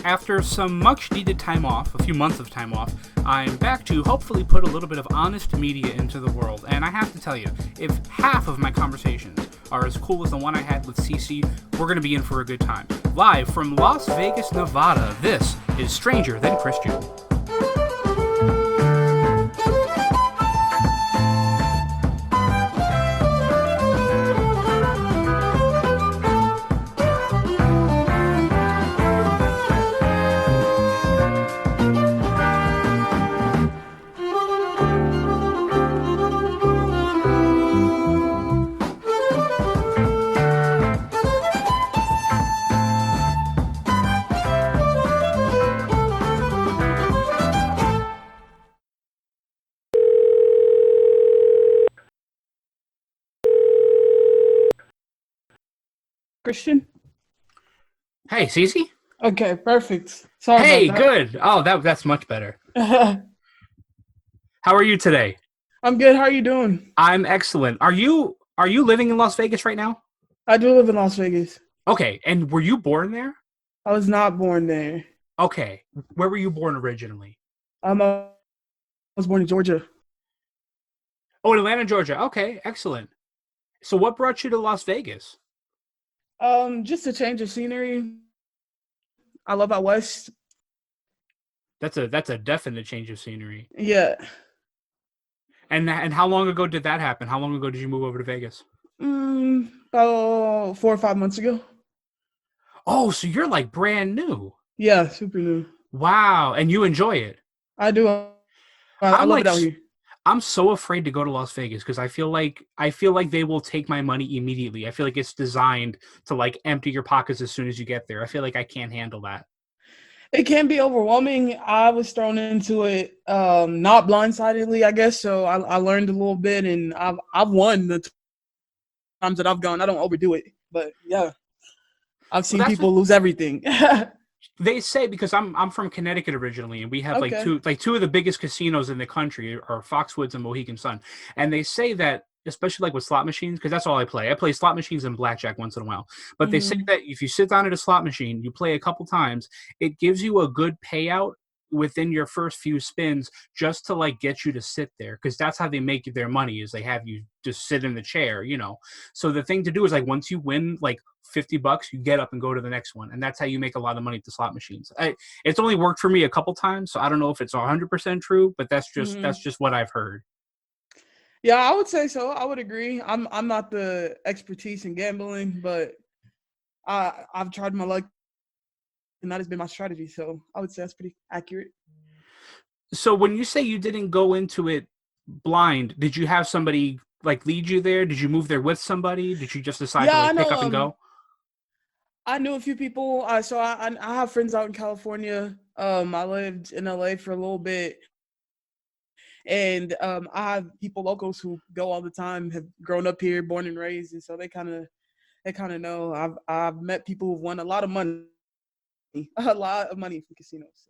After some much needed time off, a few months of time off, I'm back to hopefully put a little bit of honest media into the world. And I have to tell you, if half of my conversations are as cool as the one I had with CeCe, we're going to be in for a good time. Live from Las Vegas, Nevada, this is Stranger Than Christian. Christian? Hey, CeCe? Okay, perfect. Sorry Hey, about good. Oh, that's much better. that. How are you today? I'm good. How are you doing? I'm excellent. Are you living in Las Vegas right now? I do live in Las Vegas. Okay, and were you born there? I was not born there. Okay, where were you born originally? I was born in Georgia. Oh, in Atlanta, Georgia. Okay, excellent. So what brought you to Las Vegas? Just a change of scenery. I love out west. That's a definite change of scenery. Yeah. And how long ago did that happen? How long ago did you move over to Vegas? About 4 or 5 months ago. Oh, so you're like brand new. Yeah, super new. Wow, and you enjoy it. I do. I I'm love like it out here. I'm so afraid to go to Las Vegas because I feel like they will take my money immediately. I feel like it's designed to like empty your pockets as soon as you get there. I feel like I can't handle that. It can be overwhelming. I was thrown into it, not blindsidedly, I guess. So I learned a little bit, and I've won the times that I've gone. I don't overdo it, but yeah. I've Well, seen that's what people lose everything. they say because I'm from Connecticut originally, and we have like Okay. two of the biggest casinos in the country are Foxwoods and Mohegan Sun, and they say that especially like with slot machines because that's all I play. I play slot machines and blackjack once in a while, but they say Mhm. that if you sit down at a slot machine, you play a couple times, it gives you a good payout within your first few spins just to like get you to sit there because that's how they make their money is they have you just sit in the chair. So the thing to do is like once you win like $50, you get up and go to the next one, and that's how you make a lot of money at the slot machines. It's only worked for me a couple times, so I don't know if it's 100% true, but that's just Mhm. that's just what I've heard. Yeah, I would say so. I would agree. I'm not the expertise in gambling, but I've tried my luck, and that has been my strategy. So I would say that's pretty accurate. So when you say you didn't go into it blind, did you have somebody like lead you there? Did you move there with somebody? Did you just decide to Yeah, I like pick know. up and go? I knew a few people. So I have friends out in California. I lived in LA for a little bit, and I have people locals who go all the time. Have grown up here, born and raised, and so they kind of know. I've met people who've won a lot of money, a lot of money from casinos.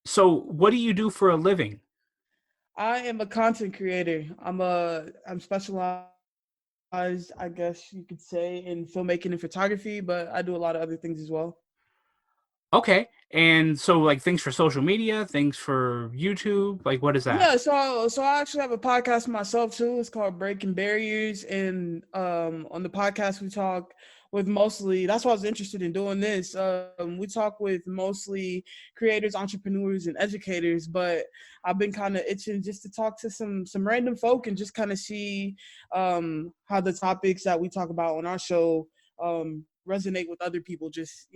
So what do you do for a living? I am a content creator. I'm specialized, I guess you could say, in filmmaking and photography, but I do a lot of other things as well. Okay. And so like things for social media, things for YouTube, like what is that? Yeah, so I actually have a podcast myself too. It's called Breaking Barriers, and on the podcast we talk with mostly. That's why I was interested in doing this. We talk with mostly creators, entrepreneurs, and educators. But I've been kind of itching just to talk to some random folk and just kind of see how the topics that we talk about on our show resonate with other people. Just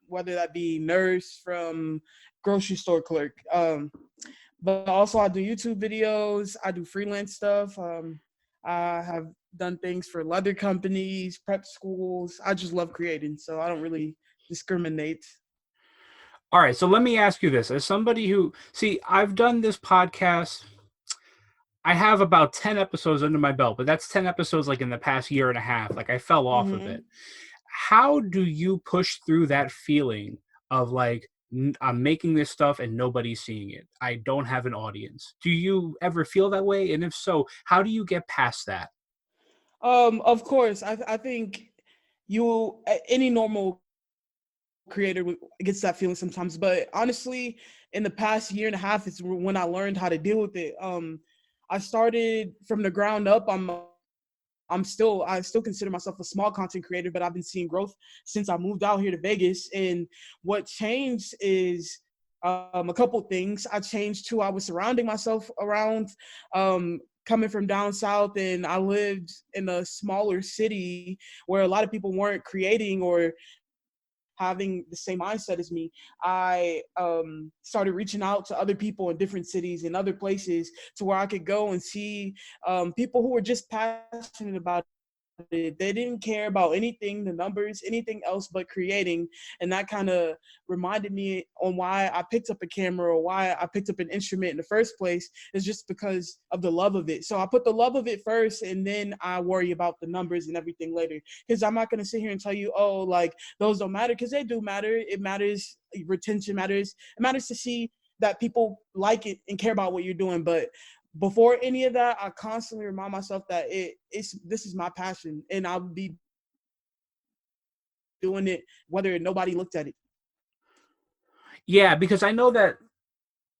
whether that be nurse from grocery store clerk. But also I do YouTube videos. I do freelance stuff. I have done things for leather companies, prep schools. I just love creating, so I don't really discriminate. All right, so let me ask you this. As somebody who, see, I've done this podcast, I have about 10 episodes under my belt, but that's 10 episodes like in the past year and a half. Like I fell off of it. Hmm. How do you push through that feeling of like, I'm making this stuff and nobody's seeing it? I don't have an audience. Do you ever feel that way? And if so, how do you get past that? Of course, I think any normal creator gets that feeling sometimes. But honestly, in the past year and a half, it's when I learned how to deal with it. I started from the ground up. I still consider myself a small content creator, but I've been seeing growth since I moved out here to Vegas. And what changed is a couple things. I changed who I was surrounding myself around. Coming from down south, and I lived in a smaller city where a lot of people weren't creating or having the same mindset as me. I started reaching out to other people in different cities and other places to where I could go and see people who were just passionate about it. They didn't care about anything, the numbers, anything else but creating. And that kind of reminded me on why I picked up a camera or why I picked up an instrument in the first place, is just because of the love of it. So I put the love of it first, and then I worry about the numbers and everything later. Because I'm not going to sit here and tell you, oh, like those don't matter, because they do matter. It matters. Retention matters. It matters to see that people like it and care about what you're doing. But before any of that, I constantly remind myself that this is my passion, and I'll be doing it whether nobody looked at it. Yeah, because I know that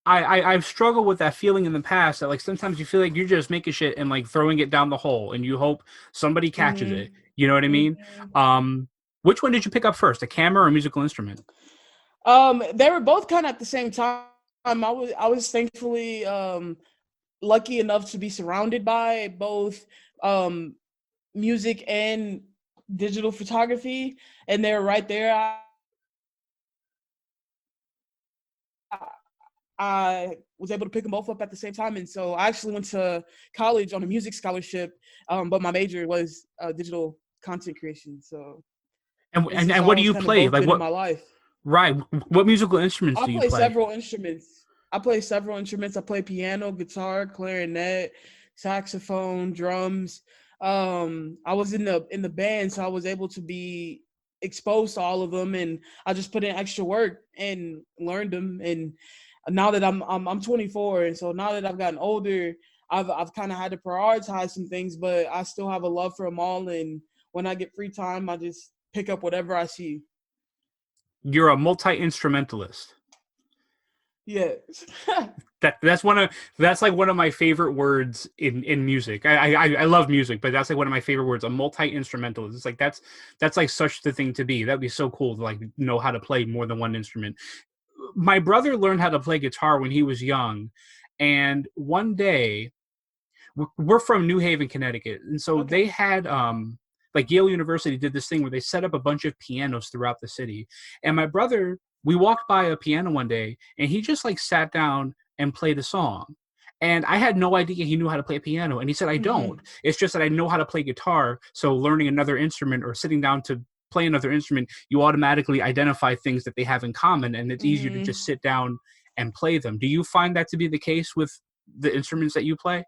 I've struggled with that feeling in the past that like sometimes you feel like you're just making shit and like throwing it down the hole and you hope somebody catches it. Mm-hmm. You know what I mean? Mm-hmm. Which one did you pick up first, a camera or a musical instrument? They were both kind of at the same time. I was thankfully lucky enough to be surrounded by both um, music and digital photography, and they were right there. I was able to pick them both up at the same time, and so I actually went to college on a music scholarship, but my major was digital content creation. So And it's and, just and what do always you kind of play? both Like been in what? my life. Right. What musical instruments I do you play play? several instruments. I play several instruments. I play piano, guitar, clarinet, saxophone, drums. I was in the band, so I was able to be exposed to all of them, and I just put in extra work and learned them. And now that I'm 24, and so now that I've gotten older, I've kind of had to prioritize some things, but I still have a love for them all. And when I get free time, I just pick up whatever I see. You're a multi-instrumentalist. Yeah. That's like one of my favorite words in music. I love music, but that's like one of my favorite words. A multi-instrumentalist. It's like that's like such the thing to be. That'd be so cool to like know how to play more than one instrument. My brother learned how to play guitar when he was young, and one day we're from New Haven, Connecticut, and so Okay. they had like Yale University did this thing where they set up a bunch of pianos throughout the city. And my brother, we walked by a piano one day, and he just like sat down and played a song. And I had no idea he knew how to play piano. And he said, I don't. Mm-hmm. It's just that I know how to play guitar. So learning another instrument or sitting down to play another instrument, you automatically identify things that they have in common. And it's easier to Mm-hmm. just sit down and play them. Do you find that to be the case with the instruments that you play?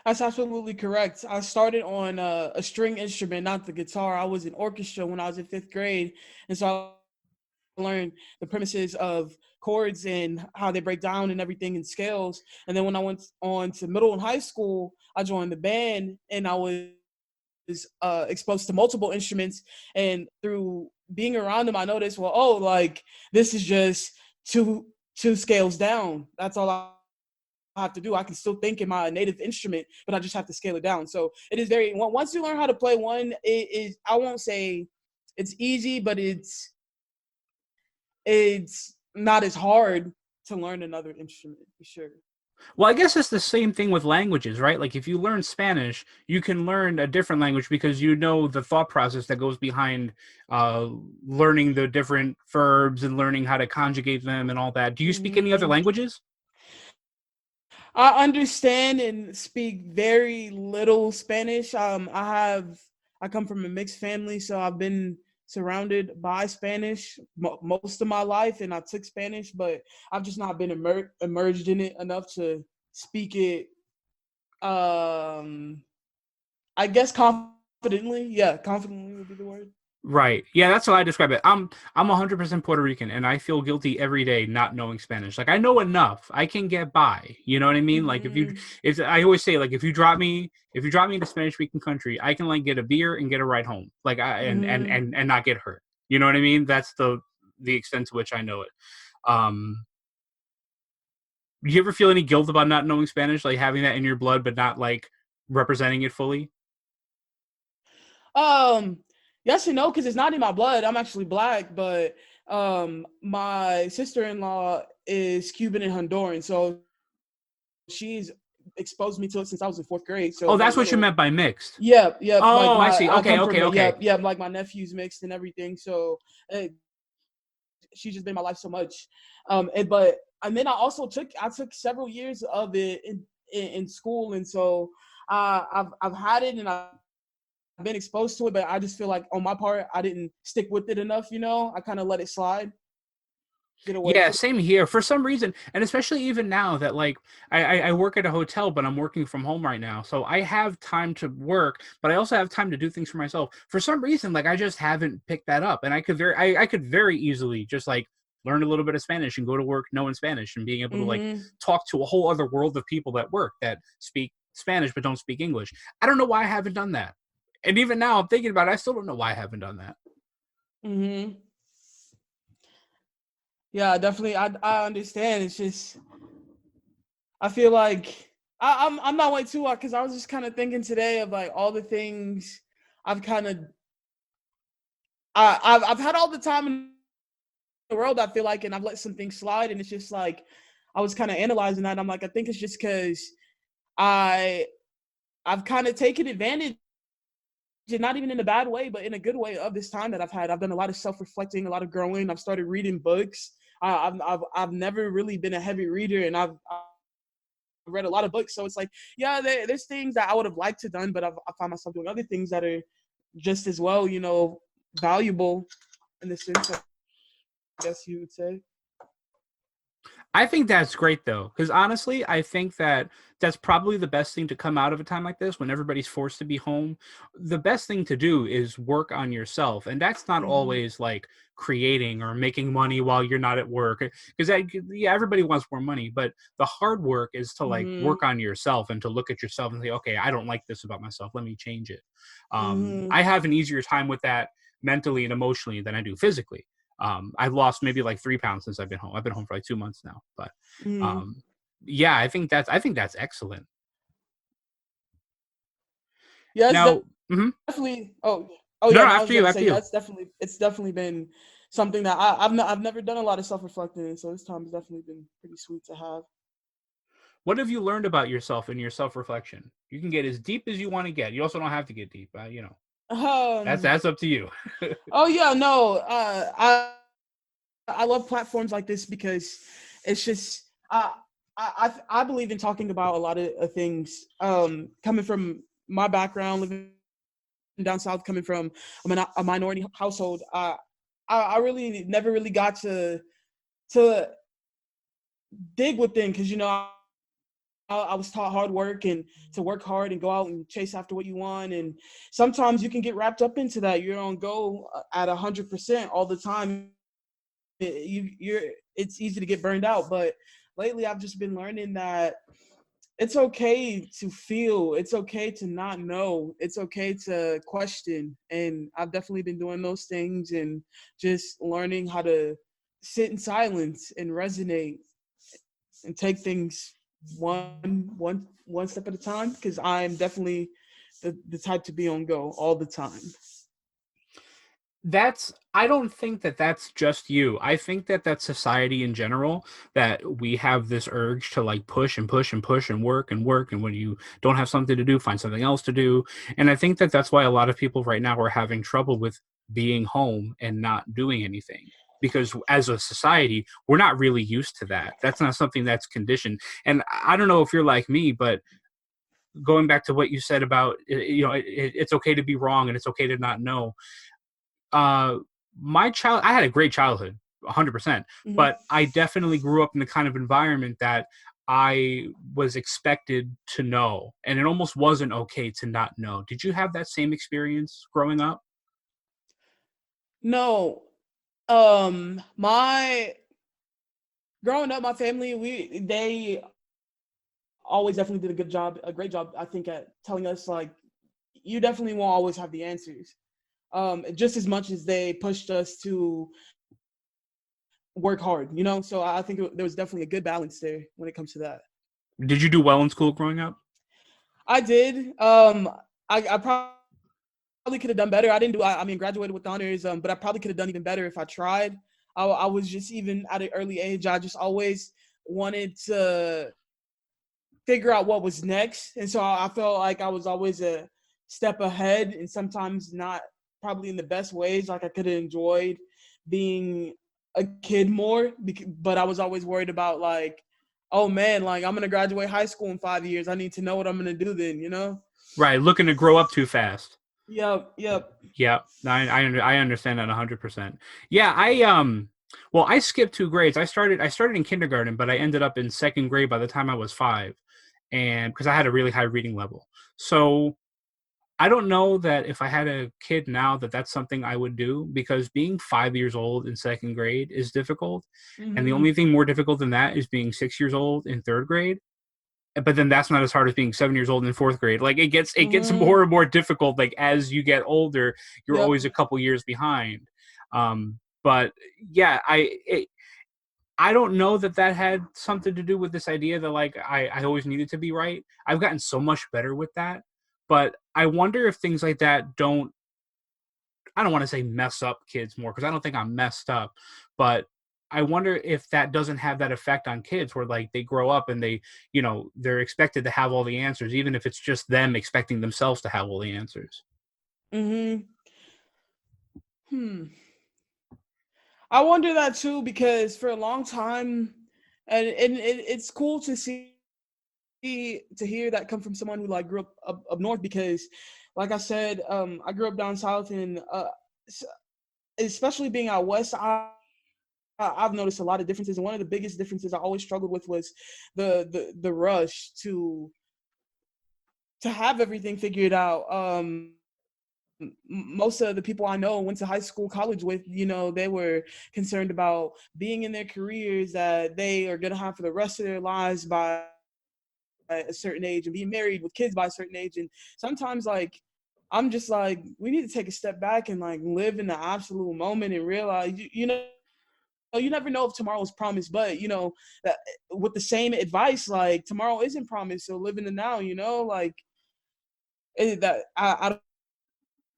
That's absolutely correct. I started on a string instrument, not the guitar. I was in orchestra when I was in fifth grade, and so I learned the premises of chords and how they break down and everything in scales. And then when I went on to middle and high school, I joined the band, and I was exposed to multiple instruments. And through being around them, I noticed, well, oh, like this is just two scales down. That's all I have to do. I can still think in my native instrument, but I just have to scale it down. So it is very, once you learn how to play one, it is, I won't say it's easy, but it's not as hard to learn another instrument for sure. Well, I guess it's the same thing with languages, right? Like if you learn Spanish, you can learn a different language because you know the thought process that goes behind uh, learning the different verbs and learning how to conjugate them and all that. Do you speak any other Hmm. languages? I understand and speak very little Spanish. I come from a mixed family, so I've been surrounded by Spanish most of my life, and I took Spanish, but I've just not been immersed in it enough to speak it. Um, I guess confidently. Yeah, confidently would be the word. Right. Yeah, that's how I describe it. I'm 100% Puerto Rican, and I feel guilty every day not knowing Spanish. Like I know enough, I can get by. You know what I mean? Like Hmm. if I always say like if you drop me in a Spanish speaking country, I can like get a beer and get a ride home. Like I and Hmm. not get hurt. You know what I mean? That's the the extent to which I know it. Do you ever feel any guilt about not knowing Spanish, like having that in your blood, but not like representing it fully? Um, yes and no, because it's not in my blood. I'm actually black, but my sister-in-law is Cuban and Honduran, so she's exposed me to it since I was in fourth grade. So Oh, very that's what you little. meant by mixed. Yep, yep. Like Oh, I my, see. I Okay, come okay, from, okay. yep, yep. Like my nephew's mixed and everything. So uh, she's just been my life so much. And then I took several years of it in school, and so I've had it and I've been exposed to it, but I just feel like on my part I didn't stick with it enough. I kind of let it slide, get away Yeah, from. same here. For some reason, and especially even now that like I work at a hotel, but I'm working from home right now, so I have time to work, but I also have time to do things for myself. For some reason, like I just haven't picked that up, and I could very easily just like learn a little bit of Spanish and go to work knowing Spanish and being able to like Mm-hmm. talk to a whole other world of people at work that speak Spanish but don't speak English. I don't know why I haven't done that, and even now I'm thinking about it, I still don't know why I haven't done that. Mm-hmm. Yeah, definitely. I understand. It's just I feel like I'm not way too because I was just kind of thinking today of like all the things I've kind of I've had all the time in the world. I feel like, and I've let some things slide, and it's just like I was kind of analyzing that. And I'm like, I think it's just because I I've kind of taken advantage, not even in a bad way, but in a good way of this time that I've had. I've done a lot of self-reflecting, a lot of growing. I've started reading books. I've never really been a heavy reader, and I've read a lot of books. So it's like, yeah, there's things that I would have liked to done, but I find myself doing other things that are just as well, valuable in the sense, I guess you would say. I think that's great though, because honestly, I think that that's probably the best thing to come out of a time like this when everybody's forced to be home. The best thing to do is work on yourself, and that's not Mm-hmm. always like creating or making money while you're not at work. Because yeah, everybody wants more money, but the hard work is to like Mm-hmm. work on yourself and to look at yourself and say, okay, I don't like this about myself. Let me change it. Mm-hmm. I have an easier time with that mentally and emotionally than I do physically. I've lost maybe like 3 pounds since I've been home. I've been home for like 2 months now, but Mm-hmm. um, yeah, I think that's excellent. Yeah, it's Now, mhm. definitely. Oh No, yeah. no, No, I was after you, gonna after say, yeah, you. it's definitely been something that I've never done a lot of self-reflecting, so this time has definitely been pretty sweet to have. What have you learned about yourself in your self-reflection? You can get as deep as you want to get. You also don't have to get deep. Um. That's up to you. Oh yeah. No. I love platforms like this because it's just I believe in talking about a lot of things. Coming from my background, living down south, coming from a minority household, I really never really got to dig within because I was taught hard work and to work hard and go out and chase after what you want. And sometimes you can get wrapped up into that. You don't go at 100% all the time. You're it's easy to get burned out. But lately, I've just been learning that it's okay to feel. It's okay to not know. It's okay to question. And I've definitely been doing those things and just learning how to sit in silence and resonate and take things one step at a time because I'm definitely the type to be on go all the time. That's I don't think that that's just you. I think that that's society in general, that we have this urge to like push and push and push and work, and when you don't have something to do, find something else to do. And I think that that's why a lot of people right now are having trouble with being home and not doing anything, because as a society we're not really used to that. That's not something that's conditioned. And I don't know if you're like me, but going back to what you said about it's okay to be wrong and it's okay to not know. uh I had a great childhood, 100%, Mm-hmm. but I definitely grew up in the kind of environment that I was expected to know, and it almost wasn't okay to not know. Did you have that same experience growing up? No, my growing up, my family, they always definitely did a great job, I think, at telling us like you definitely won't always have the answers. Just as much as they pushed us to work hard, you know? So I think there was definitely a good balance there when it comes to that. Did you do well in school growing up? I did. I probably could have done better. I didn't do. I mean, graduated with honors. But I probably could have done even better if I tried. I was just even at an early age. I just always wanted to figure out what was next, and so I felt like I was always a step ahead, and sometimes not probably in the best ways. Like I could have enjoyed being a kid more, but I was always worried about like, oh man, like I'm gonna graduate high school in 5 years. I need to know what I'm gonna do then, you know? Right, looking to grow up too fast. Yep, yep. Yeah, I understand that 100%. Yeah, well, I skipped 2 grades. I started in kindergarten, but I ended up in second grade by the time I was 5, and because I had a really high reading level. So I don't know that if I had a kid now that that's something I would do, because being 5 years old in second grade is difficult, and the Hmm. only thing more difficult than that is being 6 years old in third grade. But then that's not as hard as being 7 years old in fourth grade. Like it gets Hmm. more and more difficult. Like as you get older, you're Yep. always a couple years behind. But yeah, I don't know that that had something to do with this idea that like I always needed to be right. I've gotten so much better with that, but I wonder if things like that don't, I don't want to say mess up kids more, because I don't think I'm messed up, but I wonder if that doesn't have that effect on kids where like they grow up and they're expected to have all the answers, even if it's just them expecting themselves to have all the answers. Hmm. Hmm. I wonder that too because for a long time, and it's cool to hear that come from someone who like grew up north because, like I said, I grew up down south and especially being out west, I've noticed a lot of differences, and one of the biggest differences I always struggled with was the rush to have everything figured out. Most of the people I know went to high school, college with, you know, they were concerned about being in their careers that they are gonna have for the rest of their lives by a certain age and being married with kids by a certain age. And sometimes like I'm just like, we need to take a step back and like live in the absolute moment and realize you know you never know if tomorrow is promised, but you know that with the same advice, like tomorrow isn't promised, so live in the now. You know, like that. I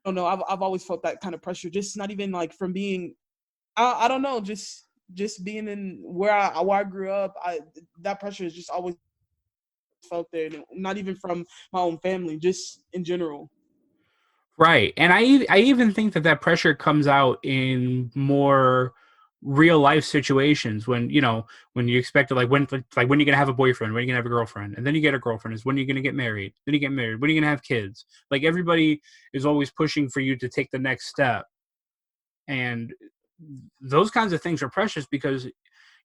don't know. I've always felt that kind of pressure, just not even like from being. I don't know, just being in where I grew up. That pressure is just always felt there, not even from my own family, just in general. Right. And I even think that that pressure comes out in more real life situations when, when you expect to like when you're going to have a boyfriend, when you're going to have a girlfriend, and then you get a girlfriend is when you're going to get married, then you get married, when you're going to have kids. Like everybody is always pushing for you to take the next step. And those kinds of things are precious because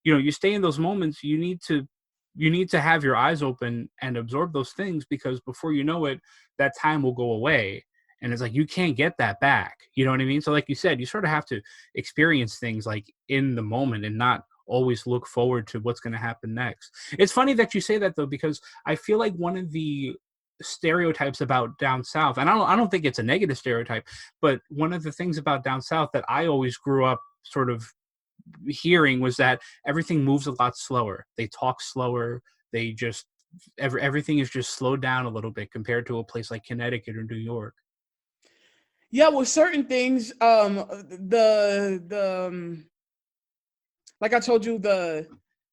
you stay in those moments. You need to have your eyes open and absorb those things, because before you know it, that time will go away, and it's like you can't get that back. You know what I mean? So like you said, you sort of have to experience things like in the moment and not always look forward to what's going to happen next. It's funny that you say that though, because I feel like one of the stereotypes about down south, and I don't think it's a negative stereotype, but one of the things about down south that I always grew up sort of hearing was that everything moves a lot slower. They talk slower. They just everything is just slowed down a little bit compared to a place like Connecticut or New York. Yeah, with certain things, the like I told you, the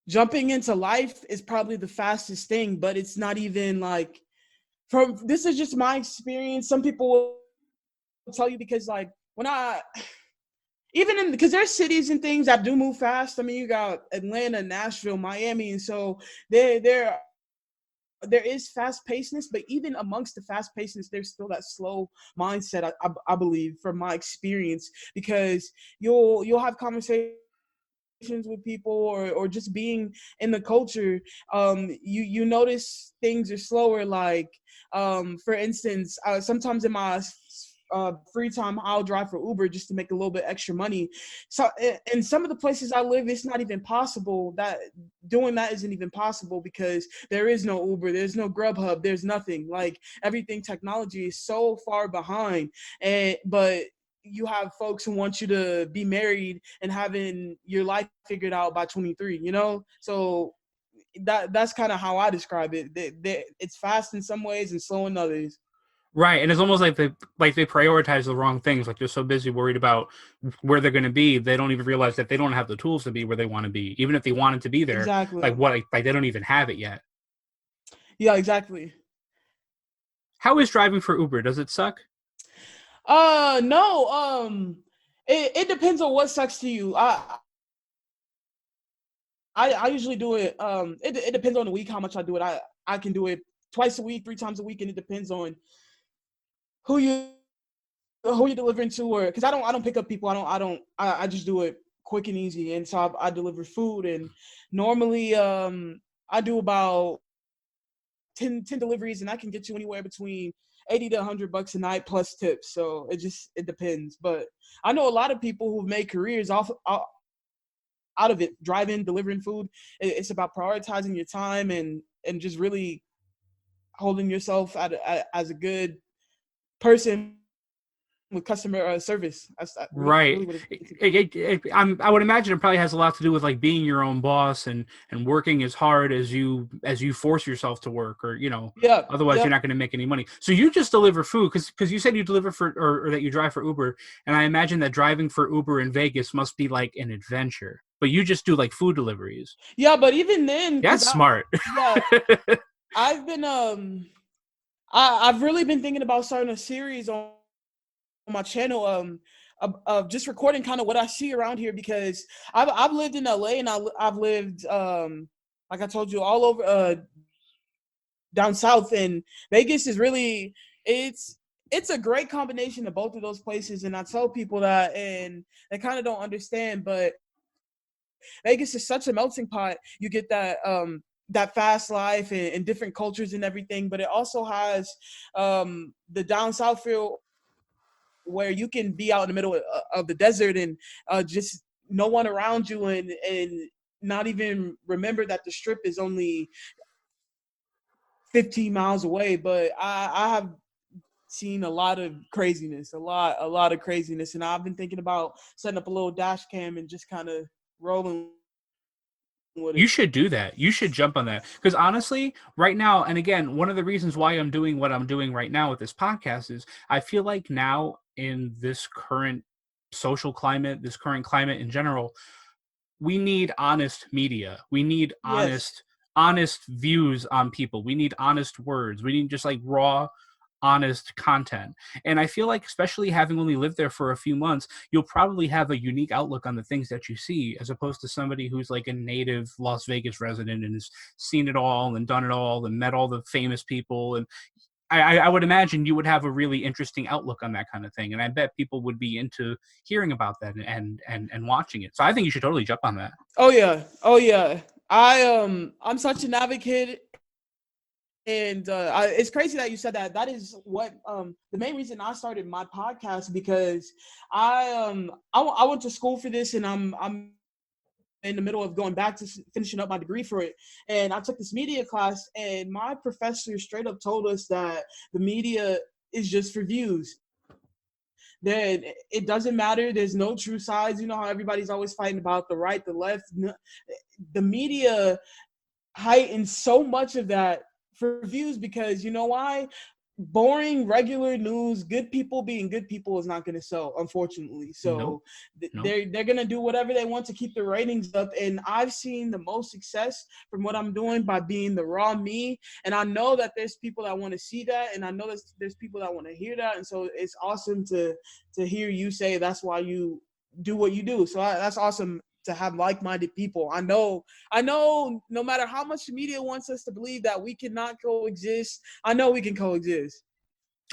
jumping into life is probably the fastest thing, but it's not even like from this is just my experience. Some people will tell you because like when I even in because there's cities and things that do move fast. I mean, you got Atlanta, Nashville, Miami, and so there is fast pacedness, but even amongst the fast pacedness, there's still that slow mindset. I believe from my experience because you'll have conversations with people or just being in the culture, you notice things are slower, like for instance, sometimes in my free time I'll drive for Uber just to make a little bit extra money. So in some of the places I live, it's not even possible that doing that isn't even possible because there is no Uber, there's no Grubhub, there's nothing. Like everything technology is so far behind. And but you have folks who want you to be married and having your life figured out by 23, you know? So that's kind of how I describe it. It's fast in some ways and slow in others. Right, and it's almost like they prioritize the wrong things. Like they're so busy worried about where they're going to be, they don't even realize that they don't have the tools to be where they want to be. Even if they wanted to be there, Exactly. like they don't even have it yet. Yeah, exactly. How is driving for Uber? Does it suck? No. It depends on what sucks to you. I usually do it. It depends on the week how much I do it. I can do it twice a week, 3 times a week, and it depends on who you who you're delivering to, or because I don't pick up people. I just do it quick and easy, and so I deliver food, and normally I do about 10 deliveries, and I can get you anywhere between 80 to $100 a night plus tips. So it depends. But I know a lot of people who've made careers out of it, driving, delivering food. It's about prioritizing your time and just really holding yourself as a good person with customer service. That's really Right. what it's about. I would imagine it probably has a lot to do with like being your own boss and working as hard as you force yourself to work, or Yeah. otherwise you're Yep. not going to make any money. So you just deliver food because you said you deliver for or that you drive for Uber, and I imagine that driving for Uber in Vegas must be like an adventure. But you just do like food deliveries. Yeah, but even then, That's smart. yeah, I've been I've really been thinking about starting a series on my channel of just recording kind of what I see around here, because I've lived in LA, and I've lived like I told you, all over down south, and Vegas is really it's a great combination of both of those places, and I tell people that, and they kind of don't understand, but Vegas is such a melting pot. You get that fast life and different cultures and everything, but it also has the down south feel where you can be out in the middle of the desert, and just no one around you, and not even remember that the strip is only 15 miles away. But I have seen a lot of craziness, a lot of craziness, and I've been thinking about setting up a little dash cam and just kind of rolling with You it. should do that. You should jump on that. Because honestly, right now, and again, one of the reasons why I'm doing what I'm doing right now with this podcast is I feel like now in this current social climate, this current climate in general, we need honest media. We need Yes. honest views on people. We need honest words. We need just like raw, honest content. And I feel like, especially having only lived there for a few months, you'll probably have a unique outlook on the things that you see, as opposed to somebody who's like a native Las Vegas resident and has seen it all and done it all and met all the famous people. And I would imagine you would have a really interesting outlook on that kind of thing, and I bet people would be into hearing about that and watching it. So I think you should totally jump on that. Oh yeah. Oh yeah. I'm such an advocate, and it's crazy that you said that. That is what the main reason I started my podcast, because I went to school for this, and I'm in the middle of going back to finishing up my degree for it, and I took this media class, and my professor straight up told us that the media is just for views. That it doesn't matter. There's no true sides. You know how everybody's always fighting about the right, the left. The media heightens so much of that for views, because you know why? Boring regular news, good people being good people, is not going to sell, unfortunately. Nope. So Nope. they're going to do whatever they want to keep the ratings up, and I've seen the most success from what I'm doing by being the raw me, and I know that there's people that want to see that, and I know there's people that want to hear that, and so it's awesome to hear you say that's why you do what you do. So that's awesome to have like-minded people. I know no matter how much the media wants us to believe that we cannot coexist, I know we can coexist.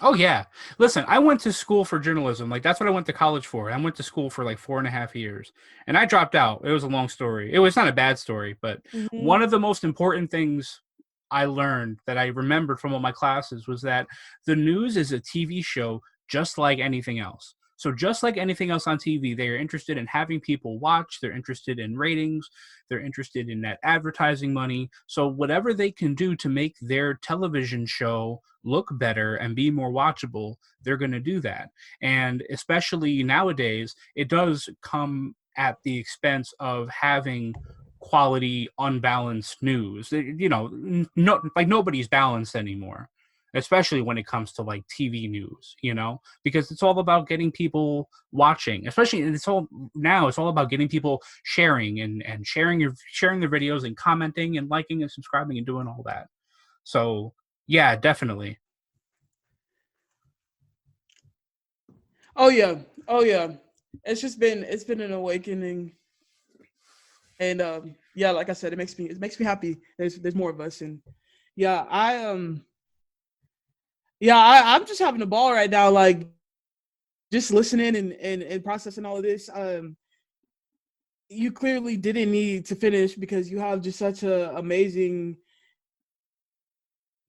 Oh yeah. Listen, I went to school for journalism. Like that's what I went to college for. I went to school for like 4.5 years, and I dropped out. It was a long story. It was not a bad story, but Mm-hmm. one of the most important things I learned that I remembered from all my classes was that the news is a TV show just like anything else. So just like anything else on TV, they are interested in having people watch, they're interested in ratings, they're interested in that advertising money. So whatever they can do to make their television show look better and be more watchable, they're going to do that. And especially nowadays, it does come at the expense of having quality unbalanced news. No, like nobody's balanced anymore, especially when it comes to like TV news, because it's all about getting people watching, especially it's all about getting people sharing and sharing their videos and commenting and liking and subscribing and doing all that. So yeah, definitely. Oh yeah, oh yeah. It's been an awakening, and yeah, like I said, it makes me happy. There's more of us, and yeah, I'm just having a ball right now, like just listening and processing all of this. You clearly didn't need to finish because you have just such a amazing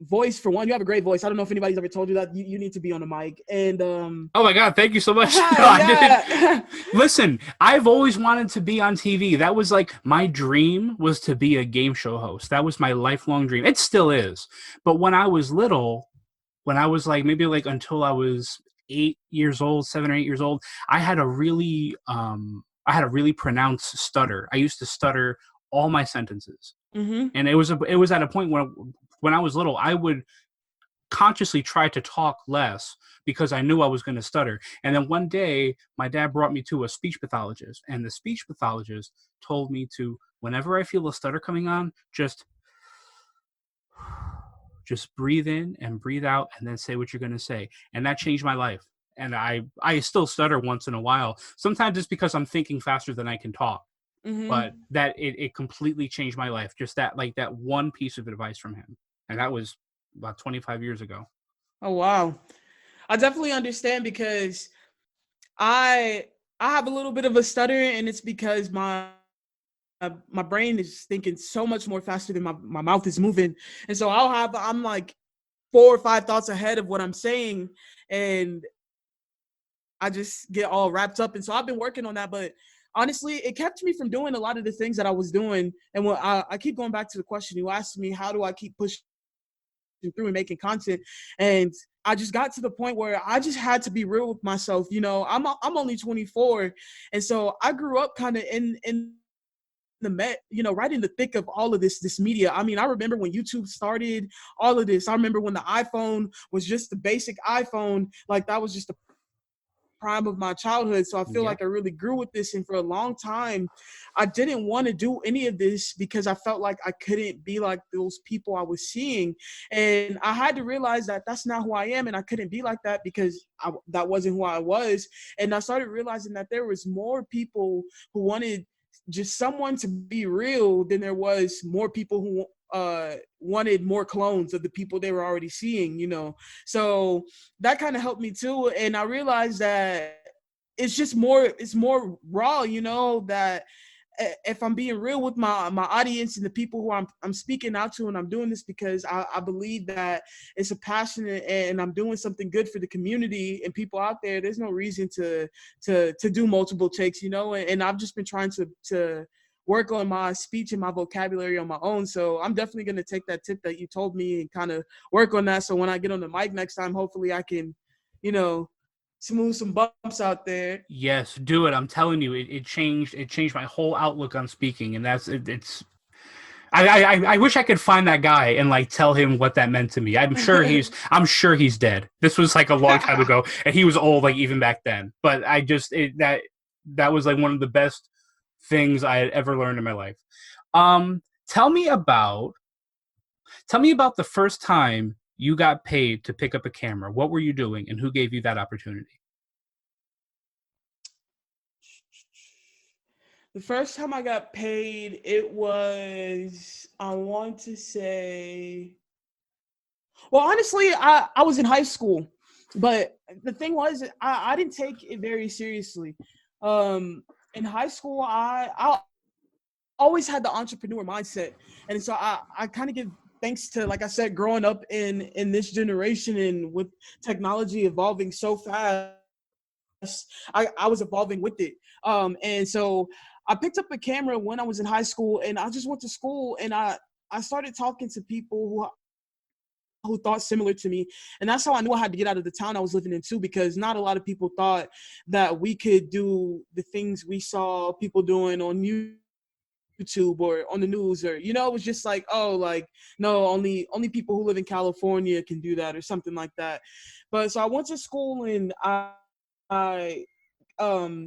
voice. For one, you have a great voice. I don't know if anybody's ever told you that you need to be on the mic. And Oh my God, thank you so much. No, I yeah. didn't. Listen, I've always wanted to be on TV. That was like my dream, was to be a game show host. That was my lifelong dream. It still is. But when I was little, when I was like maybe like until I was 8 years old, 7 or 8 years old, I had a really pronounced stutter. I used to stutter all my sentences. Mm-hmm. And it was at a point when I was little, I would consciously try to talk less because I knew I was going to stutter. And then one day, my dad brought me to a speech pathologist, and the speech pathologist told me to, whenever I feel a stutter coming on, just breathe in and breathe out and then say what you're going to say. And that changed my life. And I still stutter once in a while. Sometimes it's because I'm thinking faster than I can talk. But Mm-hmm. that it completely changed my life. Just that one piece of advice from him. And that was about 25 years ago. Oh wow. I definitely understand because I I have a little bit of a stutter, and it's because my brain is thinking so much more faster than my mouth is moving. And so I'm like 4 or 5 thoughts ahead of what I'm saying, and I just get all wrapped up. And so I've been working on that, but honestly, it kept me from doing a lot of the things that I was doing. And when I keep going back to the question you asked me, how do I keep pushing through and making content? And I just got to the point where I just had to be real with myself. I'm only 24, and so I grew up kind of in right in the thick of all of this media. I mean, I remember when YouTube started, all of this. I remember when the iPhone was just the basic iPhone, like that was just the prime of my childhood. So I feel Yep. like I really grew with this. And for a long time, I didn't want to do any of this because I felt like I couldn't be like those people I was seeing. And I had to realize that that's not who I am. And I couldn't be like that because that wasn't who I was. And I started realizing that there was more people who wanted just someone to be real than there was more people who wanted more clones of the people they were already seeing. So that kind of helped me too. And I realized that it's more raw, that if I'm being real with my audience and the people who I'm speaking out to, and I'm doing this because I believe that it's a passion and I'm doing something good for the community and people out there. There's no reason to do multiple takes, and I've just been trying to work on my speech and my vocabulary on my own. So I'm definitely going to take that tip that you told me and kind of work on that. So when I get on the mic next time, hopefully I can, you know, smooth some bumps out there. Yes, do it. I'm telling you, it changed my whole outlook on speaking, and it's. I wish I could find that guy and like tell him what that meant to me. I'm sure he's dead. This was like a long time ago, and he was old like even back then. But that was like one of the best things I had ever learned in my life. Um, tell me about the first time you got paid to pick up a camera. What were you doing, and who gave you that opportunity? The first time I got paid, it was, I want to say, well, honestly, I was in high school, but the thing was, I didn't take it very seriously. In high school, I always had the entrepreneur mindset. And so I kind of give thanks to, like I said, growing up in this generation and with technology evolving so fast, I was evolving with it. And so I picked up a camera when I was in high school, and I just went to school, and I started talking to people who thought similar to me. And that's how I knew I had to get out of the town I was living in too, because not a lot of people thought that we could do the things we saw people doing on YouTube or on the news, or it was just like, oh, like, no, only people who live in California can do that or something like that. But so I went to school, and I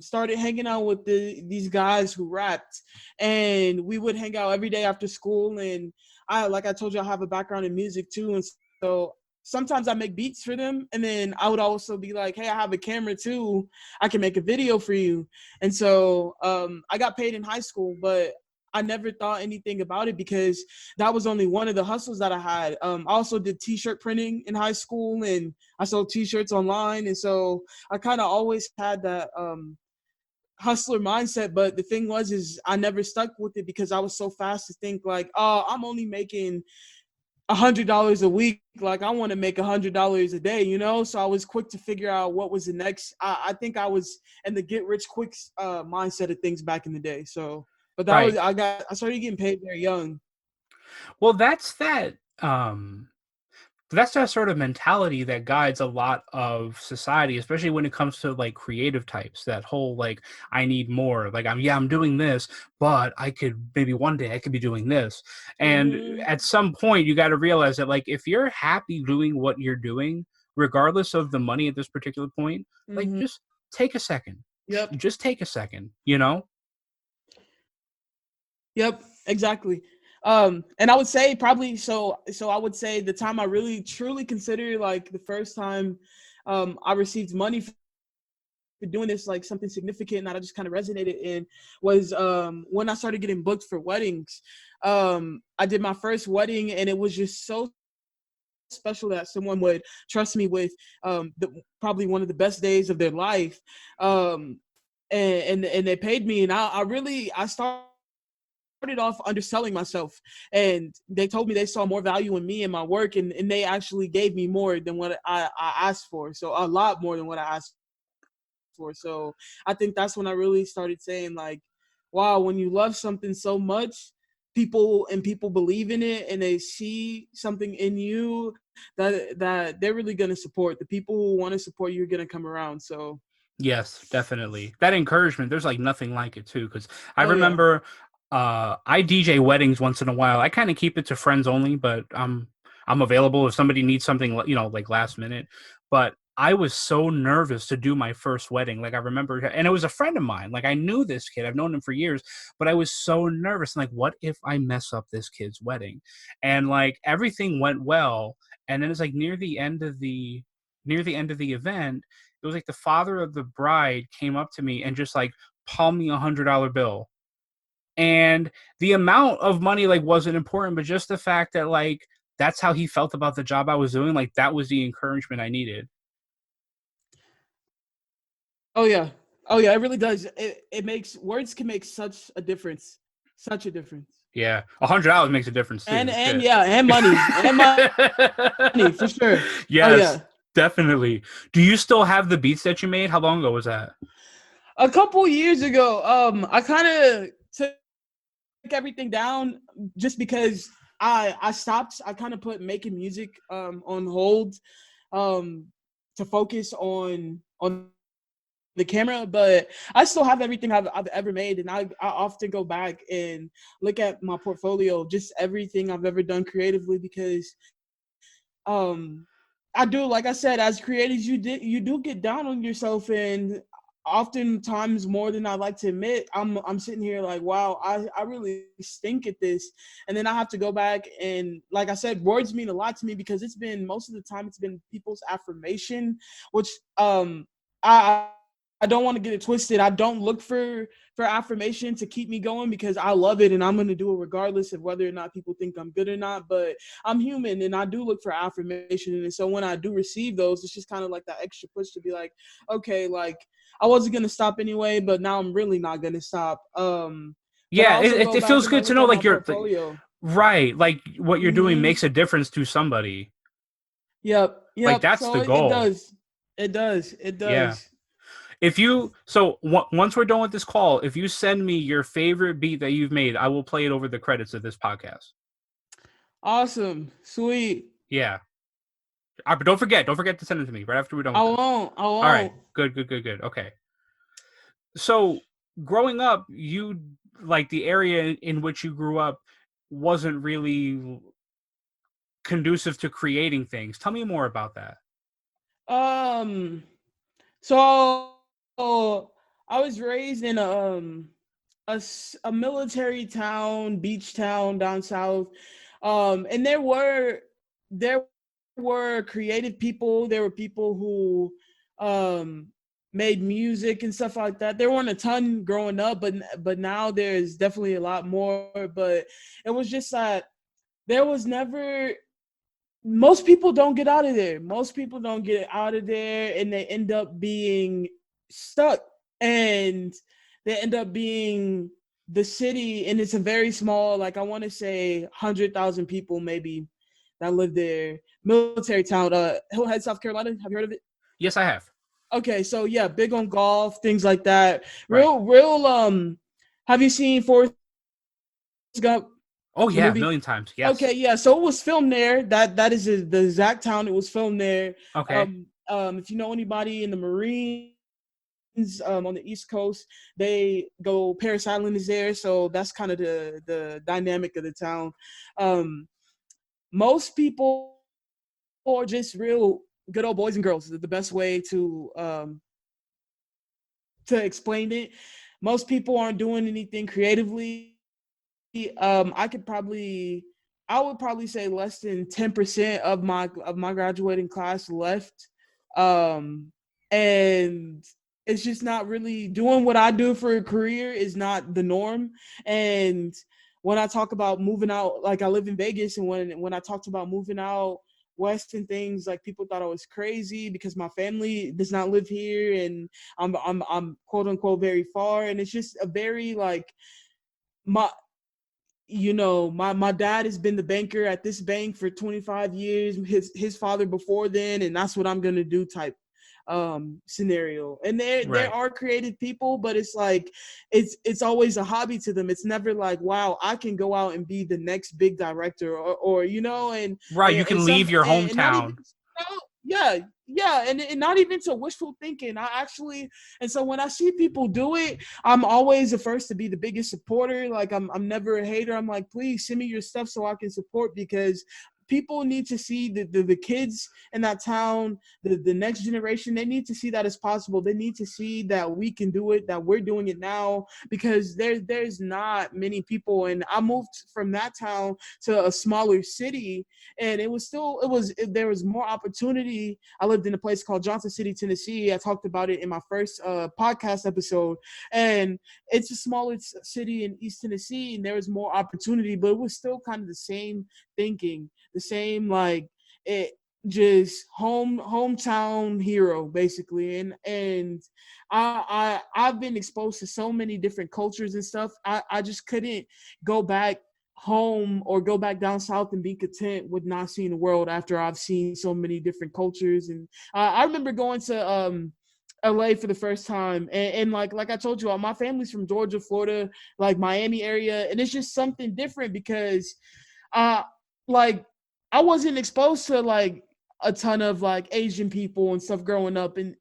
started hanging out with these guys who rapped, and we would hang out every day after school. And like I told you, I have a background in music too, and so sometimes I make beats for them, and then I would also be like, hey, I have a camera too, I can make a video for you. And so I got paid in high school, but I never thought anything about it because that was only one of the hustles that I had. I also did t-shirt printing in high school, and I sold t-shirts online. And so I kind of always had that hustler mindset. But the thing is I never stuck with it because I was so fast to think like, oh, I'm only making $100 a week. Like, I want to make $100 a day, So I was quick to figure out what was the next. I think I was in the get rich quick mindset of things back in the day. So, but that was Right. I started getting paid very young. Well, that's that sort of mentality that guides a lot of society, especially when it comes to like creative types. That whole like, I need more. Like, I'm doing this, but I could maybe one day I could be doing this. And Mm-hmm. at some point, you got to realize that like, if you're happy doing what you're doing, regardless of the money at this particular point, like, Mm-hmm. just take a second. Yep. Just take a second. You know? Yep. Exactly. And I would say probably so I would say the time I really truly consider like the first time I received money for doing this, like something significant that I just kind of resonated in, was when I started getting booked for weddings. I did my first wedding, and it was just so special that someone would trust me with probably one of the best days of their life. And they paid me, and I started off underselling myself, and they told me they saw more value in me and my work, and they actually gave me more than what I asked for, so a lot more than what I asked for. So I think that's when I really started saying like, wow, when you love something so much, people believe in it, and they see something in you that they're really going to support. The people who want to support you are going to come around. So Yes, definitely. That encouragement, there's like nothing like it too. Because I oh yeah. remember I DJ weddings once in a while. I kind of keep it to friends only, but I'm available if somebody needs something, like last minute. But I was so nervous to do my first wedding. Like, I remember, and it was a friend of mine. Like, I knew this kid, I've known him for years, but I was so nervous. Like, what if I mess up this kid's wedding? And like, everything went well, and then it's like near the end of the event, it was like the father of the bride came up to me and just like palmed me $100 bill. And the amount of money like wasn't important, but just the fact that like that's how he felt about the job I was doing, like that was the encouragement I needed. Oh yeah. Oh yeah, it really does. It makes words can make such a difference. Such a difference. Yeah, $100 makes a difference And too. and Shit. yeah, and money for sure. Oh Yes, yeah. definitely. Do you still have the beats that you made? How long ago was that? A couple years ago, I kind of took everything down just because I stopped. I kind of put making music on hold um to focus on the camera, but I still have everything I've ever made, and I often go back and look at my portfolio, just everything I've ever done creatively, because um I do, like I said, as creators, you do get down on yourself, and oftentimes more than I like to admit, I'm sitting here like, wow, I really stink at this. And then I have to go back, and like I said, words mean a lot to me because it's been, most of the time it's been people's affirmation, which I I don't want to get it twisted. I don't look for affirmation to keep me going because I love it, and I'm going to do it regardless of whether or not people think I'm good or not. But I'm human, and I do look for affirmation. And so when I do receive those, it's just kind of like that extra push to be like, okay, like I wasn't going to stop anyway, but now I'm really not going to stop. But I Yeah, also it, go it back feels and I good to look know at my like you're like, portfolio. right, like what you're doing Mm-hmm. makes a difference to somebody. Yep. Like Yep. that's So the it goal. does. It does. It Yeah. does. Once we're done with this call, if you send me your favorite beat that you've made, I will play it over the credits of this podcast. Awesome. Sweet. Yeah. But don't forget to send it to me right after we're done I with this. won't. I All right. won't. Good. Okay. So growing up, like the area in which you grew up wasn't really conducive to creating things. Tell me more about that. Um so I was raised in a military town, beach town down south. And there were creative people. There were people who um made music and stuff like that. There weren't a ton growing up, but now there's definitely a lot more. But it was just that there was never most people don't get out of there. Most people don't get out of there and they end up being stuck and they end up being the city, and it's a very small, like I want to say 100,000 people maybe that live there. Military town, Hillhead, South Carolina. Have you heard of it? Yes, I have. Okay, so yeah, big on golf, things like that. Right. Real. Have you seen Forrest Gump, Oh the yeah, a movie? million times. Yes. Okay, yeah. So it was filmed there. That is the exact town it was filmed there. Okay. If you know anybody in the Marines, on the East Coast, they go parasailing is there. So that's kind of the dynamic of the town. Um, Most people are just real good old boys and girls. The best way to explain it. Most people aren't doing anything creatively. I could probably, I would probably say less than 10% of my graduating class left, um, and it's just not really doing what I do for a career is not the norm. And when I talk about moving out, like I live in Vegas, and when I talked about moving out west and things, like people thought I was crazy because my family does not live here, and I'm quote unquote very far, and it's just a very like my my dad has been the banker at this bank for 25 years, his father before then, and that's what I'm going to do type scenario. And there Right. are creative people, but it's like it's always a hobby to them. It's never like, wow, I can go out and be the next big director, or Right. You can leave your and not even, hometown. yeah, yeah, and not even to wishful thinking. I actually, and so when I see people do it, I'm always the first to be the biggest supporter. Like I'm never a hater. I'm like, please send me your stuff so I can support, because people need to see the kids in that town, the next generation. They need to see that it's possible. They need to see that we can do it, that we're doing it now, because there's not many people. And I moved from that town to a smaller city, and there was more opportunity. I lived in a place called Johnson City, Tennessee. I talked about it in my first podcast episode, and it's a smaller city in East Tennessee, and there was more opportunity, but it was still kind of the same thinking, the same like it just hometown hero basically. And I've been exposed to so many different cultures and stuff. I just couldn't go back home or go back down south and be content with not seeing the world after I've seen so many different cultures. And I remember going to LA for the first time, and like I told you, all my family's from Georgia, Florida, like Miami area, and it's just something different because uh like I wasn't exposed to like a ton of like Asian people and stuff growing up, and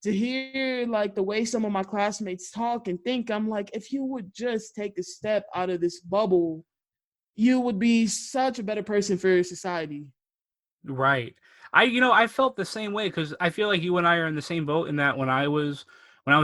to hear like the way some of my classmates talk and think, I'm like, if you would just take a step out of this bubble, you would be such a better person for society. Right. I felt the same way because I feel like you and I are in the same boat in that when I was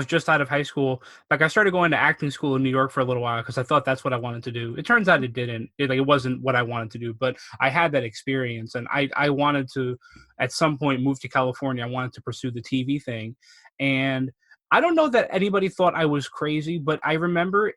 just out of high school, like I started going to acting school in New York for a little while because I thought that's what I wanted to do. It turns out it didn't. It wasn't what I wanted to do, but I had that experience and I wanted to at some point move to California. I wanted to pursue the TV thing. And I don't know that anybody thought I was crazy, but I remember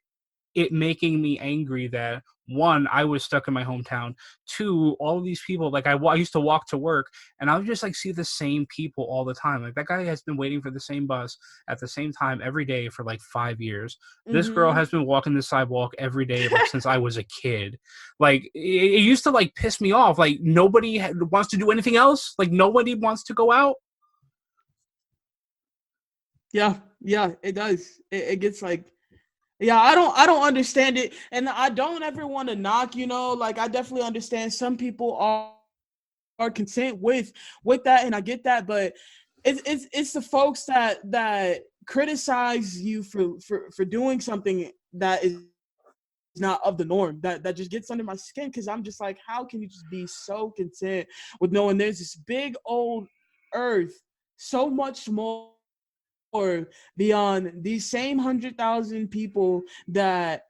it making me angry that one, I was stuck in my hometown. Two, all of these people, like I used to walk to work and I would just like see the same people all the time. Like that guy has been waiting for the same bus at the same time every day for like 5 years. This girl Mm-hmm. has been walking the sidewalk every day, like since I was a kid. Like it used to like piss me off. Like nobody wants to do anything else. Like nobody wants to go out. Yeah, it does. It gets like, yeah, I don't understand it, and I don't ever want to knock. Like I definitely understand some people are content with that, and I get that, but it's the folks that criticize you for doing something that is not of the norm, that just gets under my skin, because I'm just like, how can you just be so content with knowing there's this big old earth, so much more beyond these same 100,000 people that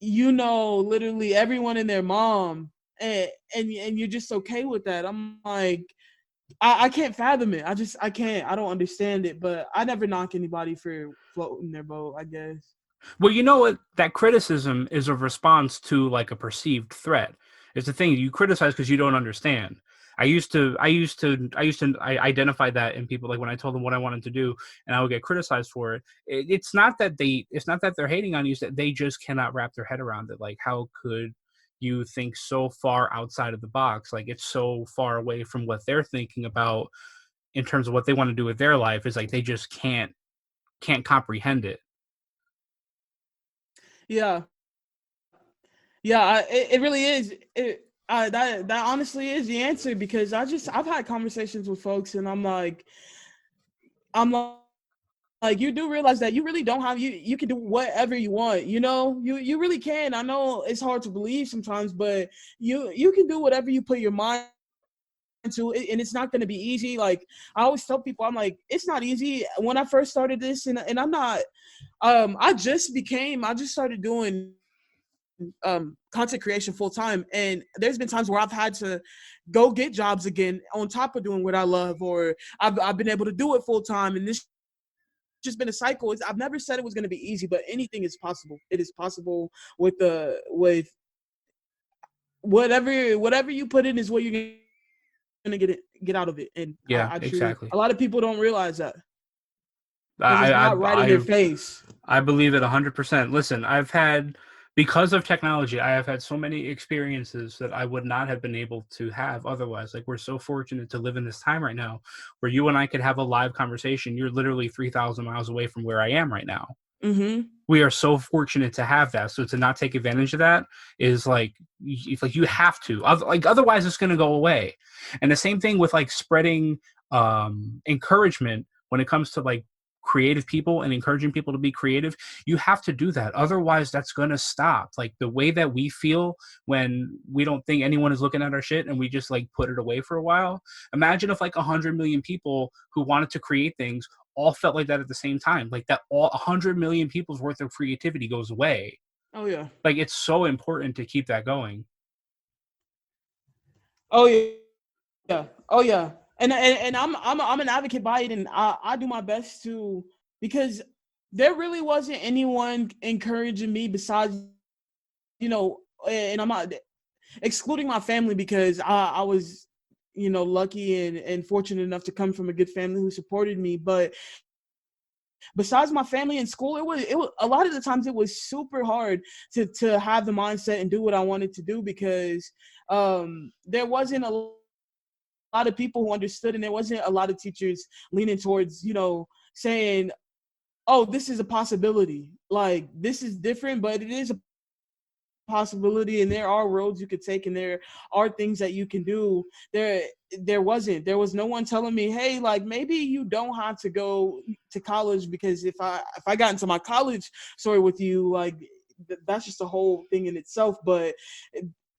literally everyone and their mom, and you're just okay with that. I'm like, I can't fathom it. I can't. I don't understand it. But I never knock anybody for floating their boat, I guess. Well, you know what? That criticism is a response to like a perceived threat. It's the thing you criticize because you don't understand. I identify that in people, like when I told them what I wanted to do, and I would get criticized for it. It's not that they're hating on you; it's that they just cannot wrap their head around it. Like, how could you think so far outside of the box? Like, it's so far away from what they're thinking about in terms of what they want to do with their life. Is like they just can't comprehend it. Yeah, yeah. It really is. That honestly is the answer, because I've had conversations with folks, and I'm like, you do realize that you really don't have, you can do whatever you want, you really can. I know it's hard to believe sometimes, but you can do whatever you put your mind to, and it's not going to be easy. Like I always tell people, I'm like, it's not easy. When I first started this, and I'm not, I just started doing content creation full time, and there's been times where I've had to go get jobs again on top of doing what I love, or I've been able to do it full time, and this just been a cycle. I've never said it was going to be easy, but anything is possible. It is possible with whatever you put in is what you're going to get out of it. And Yeah, I truly, exactly. a lot of people don't realize that, because it's I I not right in their I face. I believe it 100%. Listen, because of technology, I have had so many experiences that I would not have been able to have otherwise. Like, we're so fortunate to live in this time right now where you and I could have a live conversation. You're literally 3,000 miles away from where I am right now. Mm-hmm. We are so fortunate to have that. So to not take advantage of that is like, it's like you have to. Like, otherwise, it's going to go away. And the same thing with like spreading encouragement when it comes to like creative people and encouraging people to be creative. You have to do that. Otherwise, that's going to stop. Like the way that we feel when we don't think anyone is looking at our shit and we just like put it away for a while. Imagine if like 100 million people who wanted to create things all felt like that at the same time. Like that, all 100 million people's worth of creativity goes away. Oh yeah. Like, it's so important to keep that going. Oh yeah. Yeah. Oh yeah. And I'm an advocate by it, and I do my best to, because there really wasn't anyone encouraging me besides, and I'm not excluding my family, because I was, lucky and fortunate enough to come from a good family who supported me. But besides my family in school, it was a lot of the times it was super hard to have the mindset and do what I wanted to do, because there wasn't a lot of people who understood, and there wasn't a lot of teachers leaning towards, saying, oh, this is a possibility, like this is different, but it is a possibility, and there are roads you could take, and there are things that you can do. There was no one telling me, hey, like maybe you don't have to go to college, because if I got into my college story with you, like that's just a whole thing in itself. But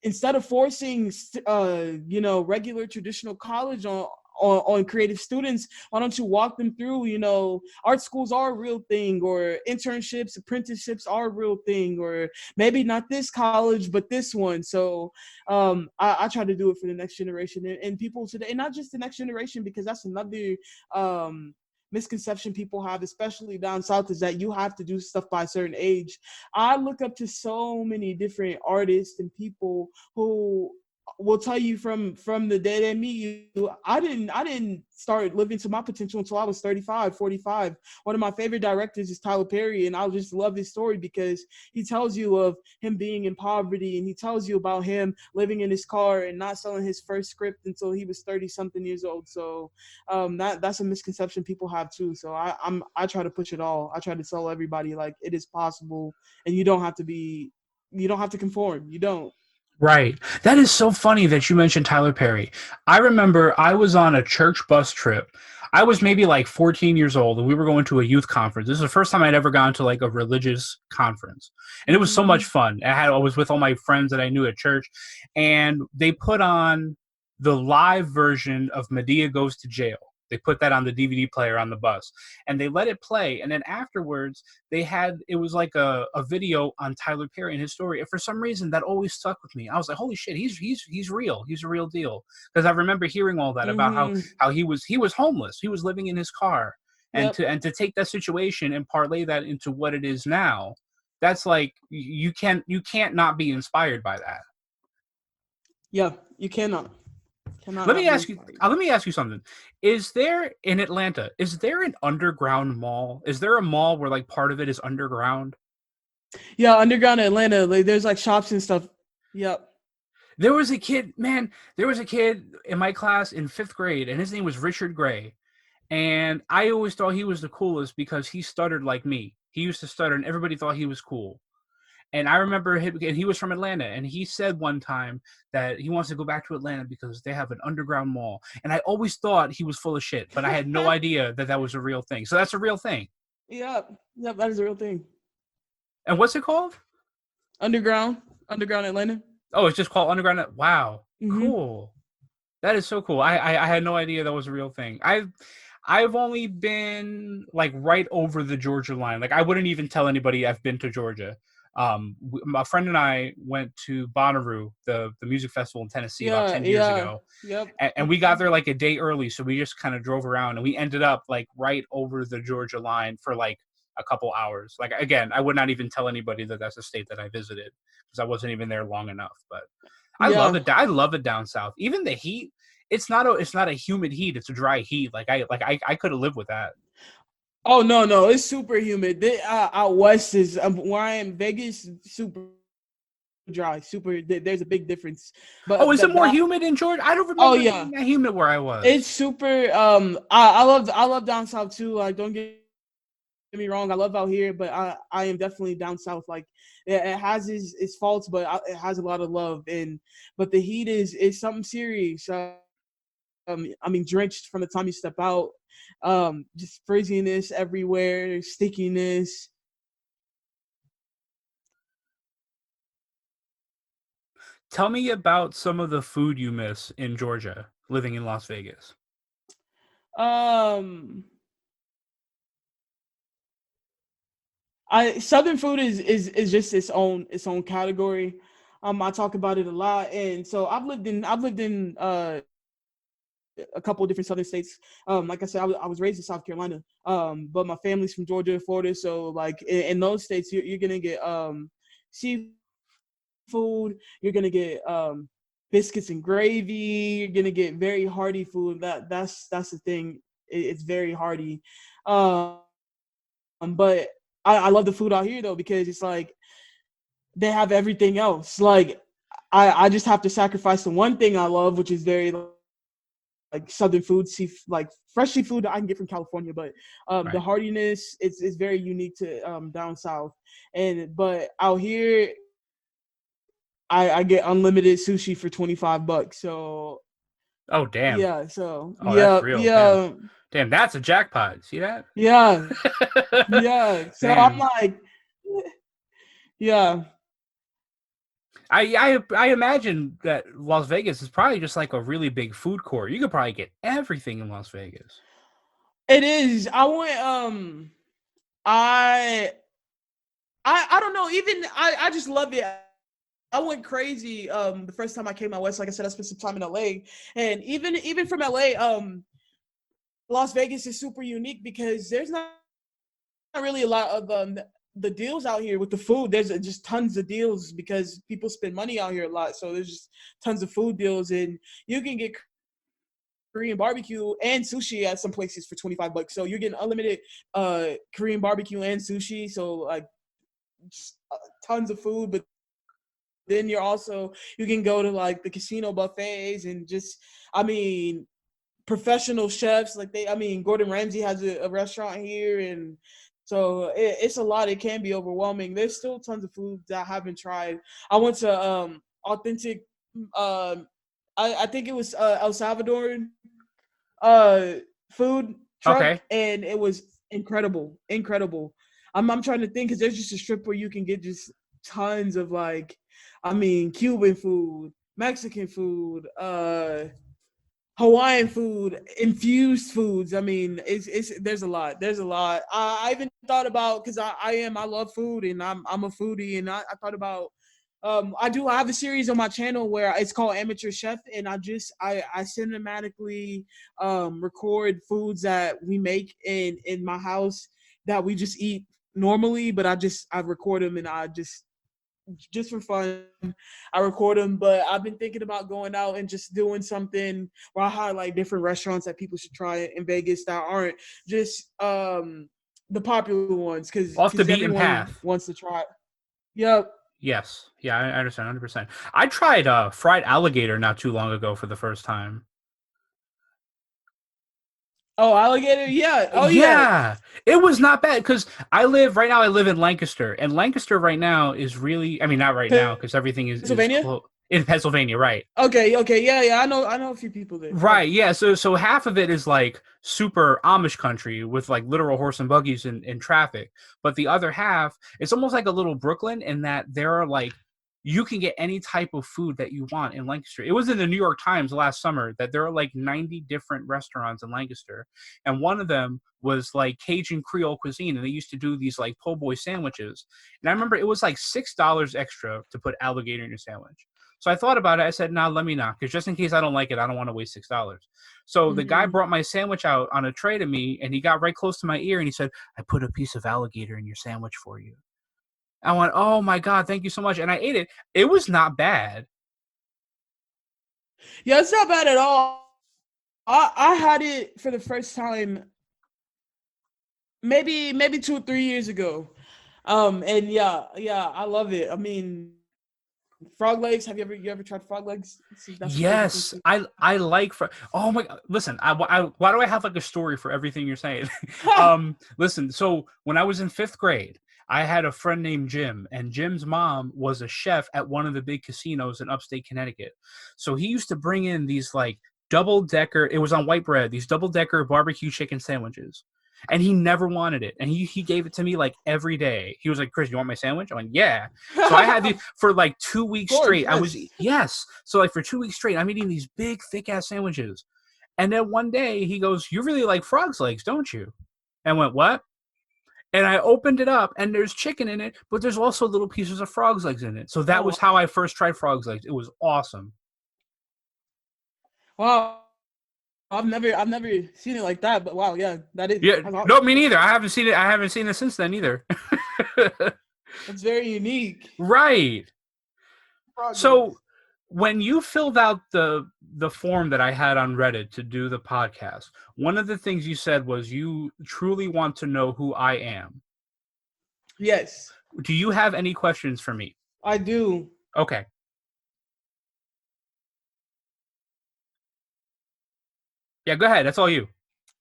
instead of forcing regular traditional college on creative students, why don't you walk them through, art schools are a real thing, or internships, apprenticeships are a real thing, or maybe not this college but this one. So I try to do it for the next generation, and people today, and not just the next generation, because that's another misconception people have, especially down south, is that you have to do stuff by a certain age. I look up to so many different artists and people who will tell you from the day they meet you, I didn't start living to my potential until I was 35, 45. One of my favorite directors is Tyler Perry, and I just love his story because he tells you of him being in poverty, and he tells you about him living in his car and not selling his first script until he was 30 something years old. So that's a misconception people have too. So I try to push it all. I try to tell everybody like it is possible, and you don't have to conform. You don't. Right. That is so funny that you mentioned Tyler Perry. I remember I was on a church bus trip. I was maybe like 14 years old, and we were going to a youth conference. This is the first time I'd ever gone to like a religious conference. And it was so much Mm-hmm. fun. I was with all my friends that I knew at church, and they put on the live version of Medea Goes to Jail. They put that on the DVD player on the bus, and they let it play. And then afterwards, it was like a video on Tyler Perry and his story. And for some reason that always stuck with me. I was like, holy shit, he's real. He's a real deal. Because I remember hearing all that about Mm-hmm. how he was homeless. He was living in his car. And Yep. to take that situation and parlay that into what it is now, that's like you can't not be inspired by that. Yeah. You cannot Let not me be ask you. inspired. Let me ask you something. Is there in Atlanta? Is there an underground mall? Is there a mall where like part of it is underground? Yeah, underground Atlanta, like there's like shops and stuff. Yep. There was a kid, man. There was a kid in my class in 5th grade, and his name was Richard Gray. And I always thought he was the coolest because he stuttered like me. He used to stutter, and everybody thought he was cool. And I remember him, and he was from Atlanta, and he said one time that he wants to go back to Atlanta because they have an underground mall. And I always thought he was full of shit, but I had no idea that that was a real thing. So that's a real thing. Yep. Yep. That is a real thing. And what's it called? Underground. Underground Atlanta. Oh, it's just called Underground. Wow, Mm-hmm. cool. That is so cool. I had no idea that was a real thing. I've only been like right over the Georgia line. Like I wouldn't even tell anybody I've been to Georgia. My friend and I went to Bonnaroo, the music festival in Tennessee about Yeah. 10 years Yeah. ago, Yep. and we got there like a day early, so we just kind of drove around, and we ended up like right over the Georgia line for like a couple hours. Like again, I would not even tell anybody that that's a state that I visited because I wasn't even there long enough. But I love Yeah. it. I love it down south. Even the heat. It's not a humid heat. It's a dry heat. I could have lived with that. Oh no, no, it's super humid. Out west is where I am, Vegas, super dry. Super. There's a big difference. Oh, But is it that more that. humid in Georgia? I don't Oh remember it yeah, being that humid where I it's was. super. I love down south too. Like don't get me wrong, I love out here, but I am definitely down south. Like it has its faults, but it has a lot of love. And but the heat is something serious. I mean, drenched from the time you step out. Just frizziness everywhere, stickiness. Tell me about some of the food you miss in Georgia, living in Las Vegas. Um, I Southern food is just its own category. I talk about it a lot, and so I've lived in a couple of different southern states. Like I said, I was raised in South Carolina, but my family's from Georgia and Florida. So like in those states, you're gonna get seafood. You're gonna get biscuits and gravy. You're gonna get very hearty food. That's the thing. It's very hearty. But I love the food out here though because it's like they have everything else. Like I just have to sacrifice the one thing I love, which is very like southern food, like fresh seafood that I can get from California, but the Right. hardiness is very unique to down south. And but out here, I get unlimited sushi for $25. So Oh, damn. yeah, so Oh, that's yeah, real. Damn. yeah, Damn, that's a jackpot. See that? yeah, yeah. So I'm Damn. like, yeah, I imagine that Las Vegas is probably just like a really big food court. You could probably get everything in Las Vegas. it is. I I don't know. Even I just love it. I went crazy the first time I came out west. Like I said, I spent some time in LA, and even from LA, Las Vegas is super unique because there's not really a lot of the deals out here with the food. There's just tons of deals because people spend money out here a lot. So there's just tons of food deals, and you can get Korean barbecue and sushi at some places for $25. So you're getting unlimited Korean barbecue and sushi. So like just, tons of food, but then you can go to like the casino buffets and just, I mean, professional chefs like Gordon Ramsay has a restaurant here, and so it's a lot. It can be overwhelming. There's still tons of foods that I haven't tried. I went to authentic I think it was El Salvadoran uh food truck, Okay. and it was incredible. I'm trying to think because there's just a strip where you can get just tons of like, Cuban food, Mexican food, Hawaiian food, infused foods. I mean, it's there's a lot. There's a lot. I even thought about, because I love food, and I'm a foodie, and I thought about I have a series on my channel where it's called Amateur Chef, and I cinematically record foods that we make in my house that we just eat normally, but I record them, and I just for fun, I record them. But I've been thinking about going out and just doing something where I highlight different restaurants that people should try in Vegas that aren't just the popular ones, Off the because beaten everyone path. wants to try. Yep. Yes. Yeah, I understand 100%. I tried fried alligator not too long ago for the first time. Oh, alligator. Yeah. Oh, yeah. Yeah, it was not bad because I live in Lancaster, and Lancaster right now is really, I mean, not right now because everything is Pennsylvania. close in Pennsylvania, right? Okay. Okay. Yeah. Yeah. I know a few people there. Yep. Right, yeah. So half of it is like super Amish country with like literal horse and buggies and traffic. But the other half, it's almost like a little Brooklyn in that there are like you can get any type of food that you want in Lancaster. It was in the New York Times last summer that there are like 90 different restaurants in Lancaster. And one of them was like Cajun Creole cuisine. And they used to do these like po' boy sandwiches. And I remember it was like $6 extra to put alligator in your sandwich. So I thought about it. I said, "Nah, let me not, because just in case I don't like it, I don't want to waste $6." So the guy Mm-hmm. brought my sandwich out on a tray to me, and he got right close to my ear, and he said, "I put a piece of alligator in your sandwich for you." I went, "Oh my god, thank you so much," and I ate it. It was not bad. Yeah, it's not bad at all. I had it for the first time maybe 2 or 3 years ago. And yeah, I love it. I mean, frog legs. Have you ever tried frog legs? See, that's some Vegas Yes, history. I like for. Oh my god! Listen, why do I have like a story for everything you're saying? Listen. So when I was in fifth grade, I had a friend named Jim, and Jim's mom was a chef at one of the big casinos in upstate Connecticut. So he used to bring in these like double decker. It was on white bread. These double decker barbecue chicken sandwiches. And he never wanted it, and he gave it to me like every day. He was like, "Chris, you want my sandwich?" I went, "Yeah." So I had these Of for like 2 weeks course, straight. yes. Yes. So like for 2 weeks straight, I'm eating these big, thick ass sandwiches. And then one day he goes, "You really like frog's legs, don't you?" And I went, "What?" And I opened it up, and there's chicken in it, but there's also little pieces of frog's legs in it. So that Oh was how I first tried frog's legs. It was awesome. wow. I've never seen it like that, but wow, yeah, Yeah, that's no, me neither. I haven't seen it. I haven't seen it since then either. that's very unique. Right. Frog So legs. when you filled out the form that I had on Reddit to do the podcast, one of the things you said was you truly want to know who I am. Yes, Do you have any questions for me? I do. Okay. Yeah, go ahead. That's all you.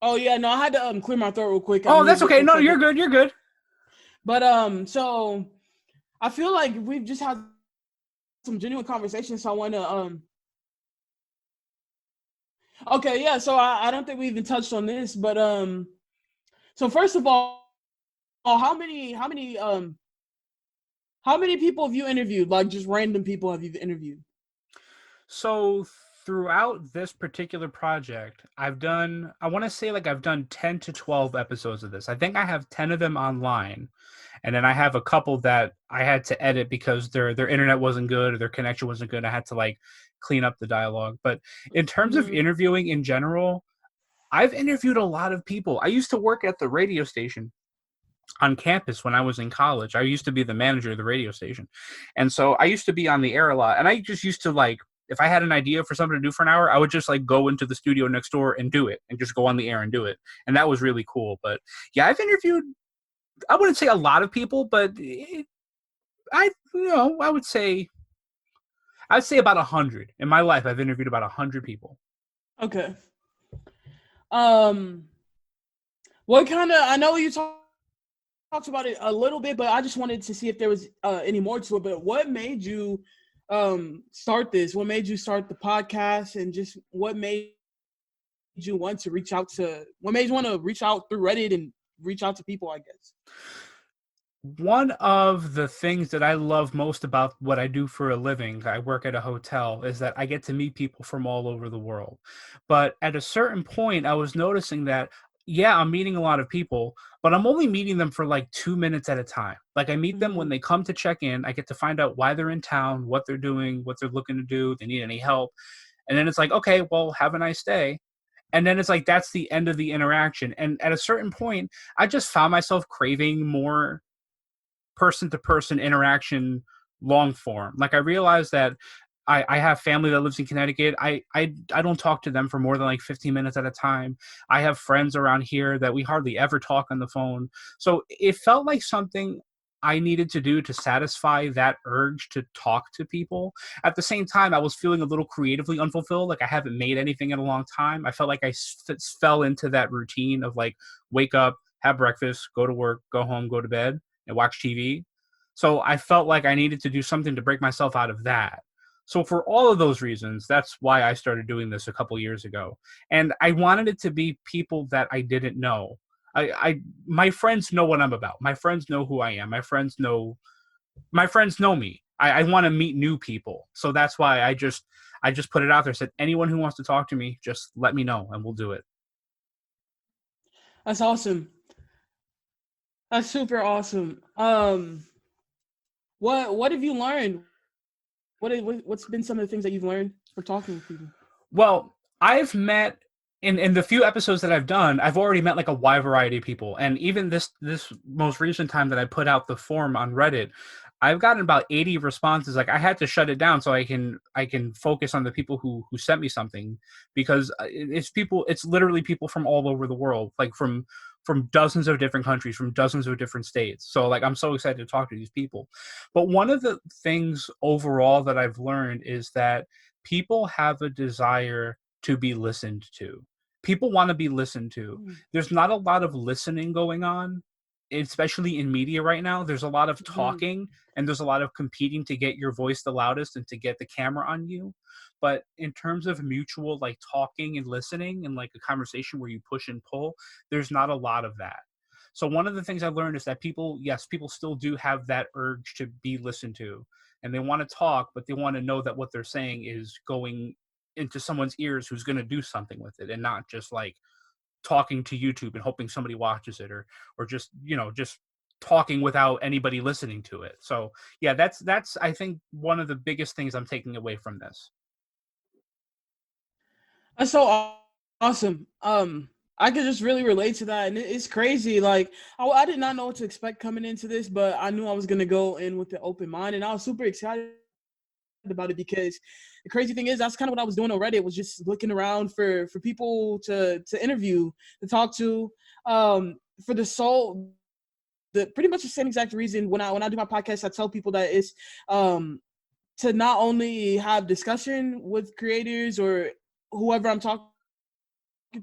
Oh yeah, no, I had to clear my throat real quick. I'm Oh, a little that's bit okay. for a No, second. you're good. You're good. But so I feel like we've just had some genuine conversations. So I want to okay, yeah. So I don't think we even touched on this, but so first of all, how many people have you interviewed? Like just random people have you interviewed? So throughout this particular project, I want to say like I've done 10 to 12 episodes of this. I think I have 10 of them online. And then I have a couple that I had to edit because their internet wasn't good or their connection wasn't good. I had to like clean up the dialogue. But in terms of Mm-hmm. interviewing in general, I've interviewed a lot of people. I used to work at the radio station on campus when I was in college. I used to be the manager of the radio station. And so I used to be on the air a lot. And I just used to like, if I had an idea for something to do for an hour, I would just like go into the studio next door and do it and just go on the air and do it. And that was really cool. But yeah, I've interviewed, I wouldn't say a lot of people, but I would say, I'd say about 100 in my life. I've interviewed about 100 people. Okay. What kind of? I know you talked about it a little bit, but I just wanted to see if there was any more to it. But what made you start this? What made you start the podcast, and just what made you want to reach out to? What made you want to reach out through Reddit and reach out to people? I guess. One of the things that I love most about what I do for a living, I work at a hotel, is that I get to meet people from all over the world. But at a certain point, I was noticing that, yeah, I'm meeting a lot of people, but I'm only meeting them for like 2 minutes at a time. Like I meet them when Mm-hmm. they come to check in. I get to find out why they're in town, what they're doing, what they're looking to do, if they need any help. And then it's like, okay, well, have a nice day. And then it's like, that's the end of the interaction. And at a certain point, I just found myself craving more person to person interaction long form. Like I realized that I have family that lives in Connecticut. I don't talk to them for more than like 15 minutes at a time. I have friends around here that we hardly ever talk on the phone. So it felt like something I needed to do to satisfy that urge to talk to people. At the same time, I was feeling a little creatively unfulfilled. Like I haven't made anything in a long time. I felt like I fell into that routine of like wake up, have breakfast, go to work, go home, go to bed and watch TV. So I felt like I needed to do something to break myself out of that. So for all of those reasons, that's why I started doing this a couple years ago. And I wanted it to be people that I didn't know. My friends know what I'm about. My friends know who I am. My friends know me. I want to meet new people. So that's why I just put it out there. Said anyone who wants to talk to me, just let me know and we'll do it. That's awesome. That's super awesome. What have you learned? What's been some of the things that you've learned for talking with people? Well, I've met in the few episodes that I've done, I've already met like a wide variety of people. And even this most recent time that I put out the form on Reddit, I've gotten about 80 responses. Like I had to shut it down so I can focus on the people who sent me something because it's literally people from all over the world, like from dozens of different countries, from dozens of different states. So like I'm so excited to talk to these people. But one of the things overall that I've learned is that people have a desire to be listened to. People want to be listened to. Mm-hmm. There's not a lot of listening going on, especially in media right now. There's a lot of talking and there's a lot of competing to get your voice the loudest and to get the camera on you. But in terms of mutual like talking and listening and like a conversation where you push and pull, there's not a lot of that. So one of the things I've learned is that people, yes, people still do have that urge to be listened to and they want to talk, but they want to know that what they're saying is going into someone's ears who's going to do something with it and not just like talking to YouTube and hoping somebody watches it or just, just talking without anybody listening to it. So yeah, that's I think one of the biggest things I'm taking away from this. That's so awesome. I could just really relate to that, and it's crazy. Like, I did not know what to expect coming into this, but I knew I was gonna go in with an open mind, and I was super excited about it because the crazy thing is that's kind of what I was doing already. It was just looking around for people to interview, to talk to, for the pretty much the same exact reason when I do my podcast, I tell people that it's to not only have discussion with creators or whoever I'm talking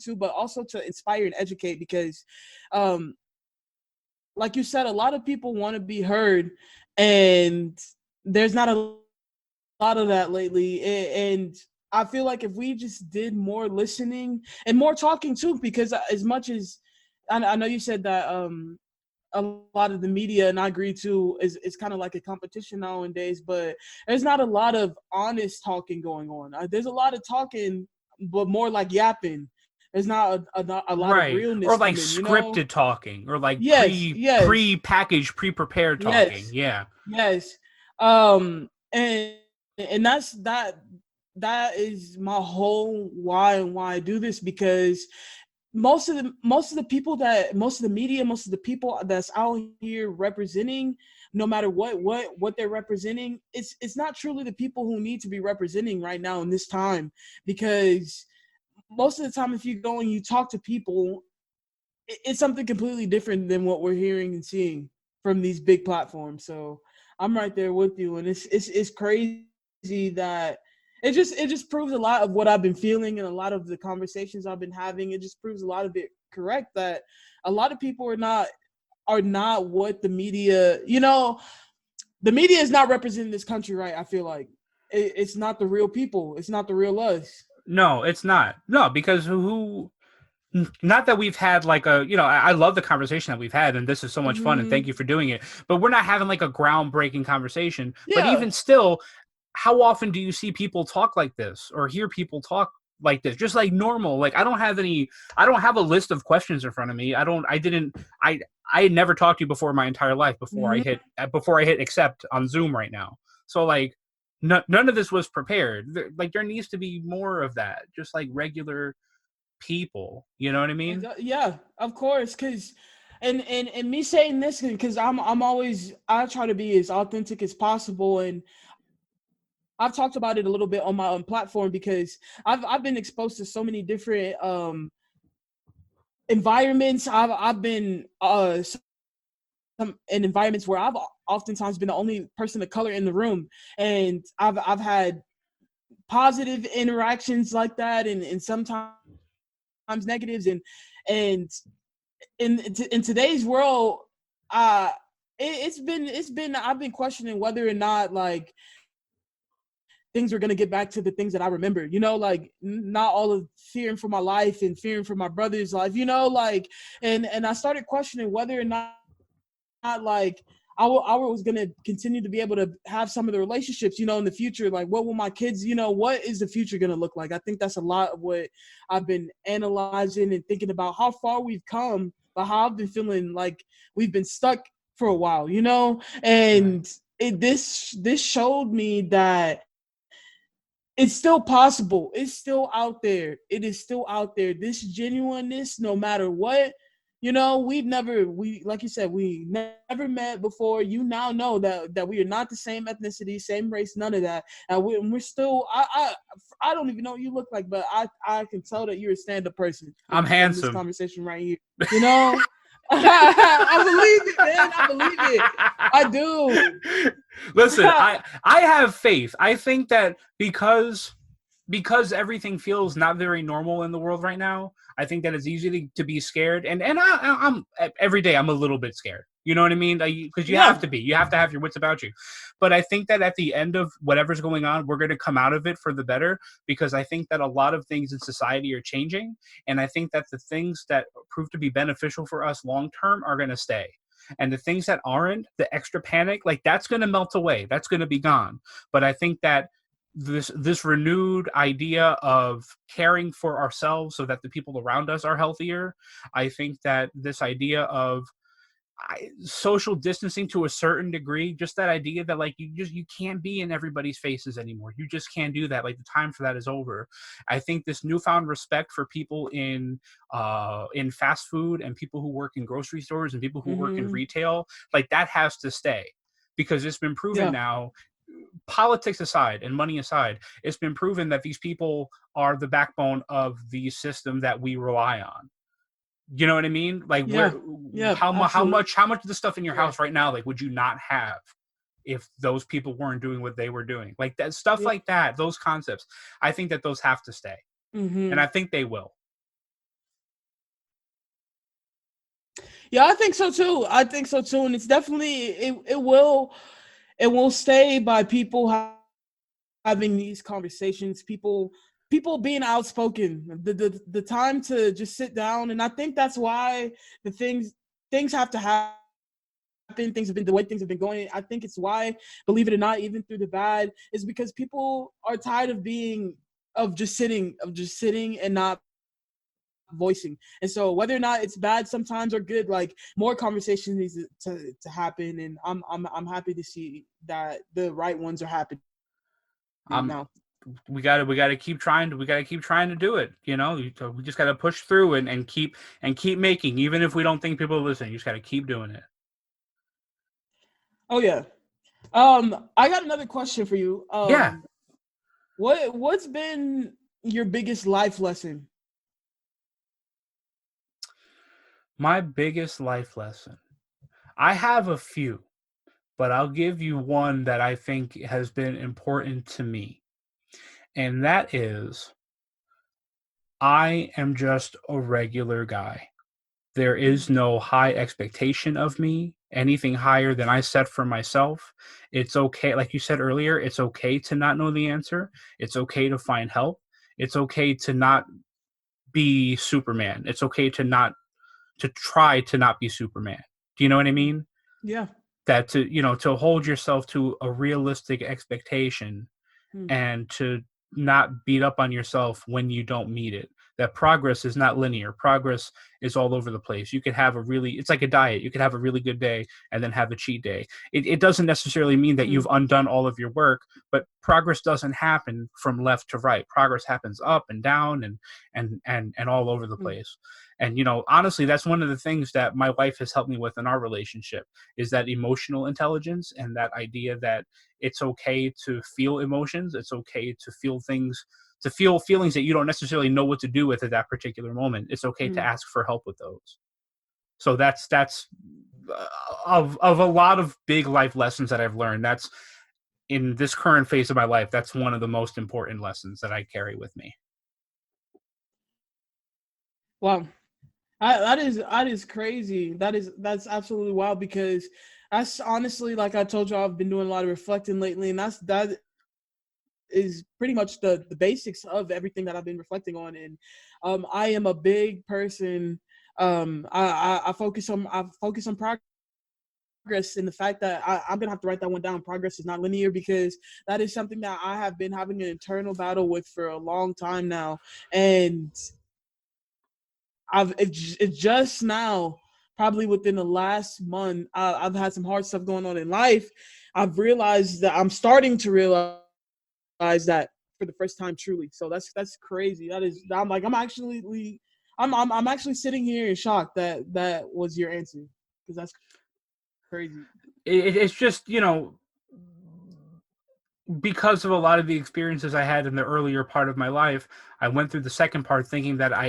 to, but also to inspire and educate because, um, like you said, a lot of people want to be heard, and there's not a lot of that lately. And I feel like if we just did more listening and more talking too, because as much as I know you said that a lot of the media, and I agree too, is kind of like a competition nowadays, but there's not a lot of honest talking going on. There's a lot of talking, but more like yapping. There's not a lot of Right. Or realness like coming, you know? scripted talking or like Yes, yes, pre-packaged, pre-prepared talking. yes, Yeah. yes. And that is my whole why and why I do this because most of the people that most of the media, most of the people that's out here representing, no matter what they're representing, it's not truly the people who need to be representing right now in this time. Because most of the time, if you go and you talk to people, it's something completely different than what we're hearing and seeing from these big platforms. So I'm right there with you, and it's crazy that it just proves a lot of what I've been feeling and a lot of the conversations I've been having. It just proves a lot of it correct, that a lot of people are not what the media, the media is not representing this country right. I feel like it's not the real people. It's not the real us. No, it's not. No, because not that we've had like a, I love the conversation that we've had, and this is so much fun, and thank Hmm. you for doing it. But we're not having like a groundbreaking conversation. But Yeah. even still, how often do you see people talk like this or hear people talk like this? Just like normal. Like I don't have a list of questions in front of me. I had never talked to you before my entire life Hmm. before I hit accept on Zoom right now. So like none of this was prepared. Like there needs to be more of that. Just like regular people. You know what I mean? Yeah, of course. Cause, and me saying this because I'm always, I try to be as authentic as possible, and I've talked about it a little bit on my own platform because I've been exposed to so many different environments. I've been in environments where I've oftentimes been the only person of color in the room, and I've had positive interactions like that, and sometimes negatives, and in today's world, uh it's been I've been questioning whether or not like things are gonna get back to the things that I remember, like not all of fearing for my life and fearing for my brother's life, like, and I started questioning whether or not like I was gonna continue to be able to have some of the relationships, in the future. Like, what will my kids, what is the future gonna look like? I think that's a lot of what I've been analyzing and thinking about how far we've come, but how I've been feeling like we've been stuck for a while, Right. and this showed me that it's still possible. It's still out there. It is still out there. This genuineness, no matter what, we like you said, we never met before. You now know that we are not the same ethnicity, same race, none of that. And we're still. I don't even know what you look like, but I can tell that you're a stand up person I'm from this handsome. conversation right here. You know, I believe it, man. I believe it. I do. Listen, I have faith. I think that because everything feels not very normal in the world right now, I think that it's easy to be scared, and I'm every day I'm a little bit scared. You know what I mean? Because you have Yeah. to be. You have to have your wits about you. But I think that at the end of whatever's going on, we're going to come out of it for the better, because I think that a lot of things in society are changing, and I think that the things that prove to be beneficial for us long term are going to stay. And the things that aren't, the extra panic, like that's going to melt away. That's going to be gone. But I think that this renewed idea of caring for ourselves so that the people around us are healthier. I think that this idea of social distancing to a certain degree, just that idea that like you can't be in everybody's faces anymore. You just can't do that. Like the time for that is over. I think this newfound respect for people in fast food and people who work in grocery stores and people who work in Hmm. retail, like that has to stay, because it's been proven Yeah. now, politics aside and money aside, it's been proven that these people are the backbone of the system that we rely on. You know what I mean? Like where, Yeah. Yeah. how Absolutely. much of the stuff in your Yeah. house right now, like would you not have if those people weren't doing what they were doing? Like that stuff Yeah. like that, those concepts. I think that those have to stay, and I Hmm. think they will. Yeah, I think so too. I think so too, and it's definitely it will stay by people having these conversations. People being outspoken. The time to just sit down, and I think that's why the things have to happen. Things have been the way things have been going. I think it's why, believe it or not, even through the bad, is because people are tired of just sitting and not voicing. And so whether or not it's bad sometimes or good, like more conversation needs to happen. And I'm happy to see that the right ones are happening I'm now. we gotta keep trying to do it. We just gotta push through and keep making, even if we don't think people are listening. You just gotta keep doing it. Oh yeah. I got another question for you. Yeah, What's been your biggest life lesson? my biggest life lesson. I have a few, but I'll give you one that I think has been important to me, and that is I am just a regular guy. There is no high expectation of me, anything higher than I set for myself. It's okay. Like you said earlier, it's okay to not know the answer. It's okay to find help. It's okay to not be Superman. It's okay to try to not be Superman. Do you know what I mean? Yeah. That to hold yourself to a realistic expectation Hmm. and to not beat up on yourself when you don't meet it. That progress is not linear. Progress is all over the place. You could have it's like a diet. You could have a really good day and then have a cheat day. It doesn't necessarily mean that Hmm. you've undone all of your work, but progress doesn't happen from left to right. Progress happens up and down and all over the Hmm. place. And honestly, that's one of the things that my wife has helped me with in our relationship is that emotional intelligence and that idea that it's okay to feel emotions. It's okay to feel things, to feel feelings that you don't necessarily know what to do with at that particular moment. It's okay to Hmm. ask for help with those. So that's of a lot of big life lessons that I've learned. That's in this current phase of my life. That's one of the most important lessons that I carry with me. Wow. That is crazy. That's absolutely wild because that's honestly, like I told you, I've been doing a lot of reflecting lately, and that is pretty much the basics of everything that I've been reflecting on. And I am a big person. I focus on progress, and the fact that I'm gonna have to write that one down. Progress is not linear because that is something that I have been having an internal battle with for a long time now, and it's just now, probably within the last month, I've had some hard stuff going on in life. I've realized that I'm starting to realize that for the first time, truly. So that's crazy. That is, I'm like, I'm actually sitting here in shock that that was your answer because that's crazy. It's just because of a lot of the experiences I had in the earlier part of my life, I went through the second part thinking that I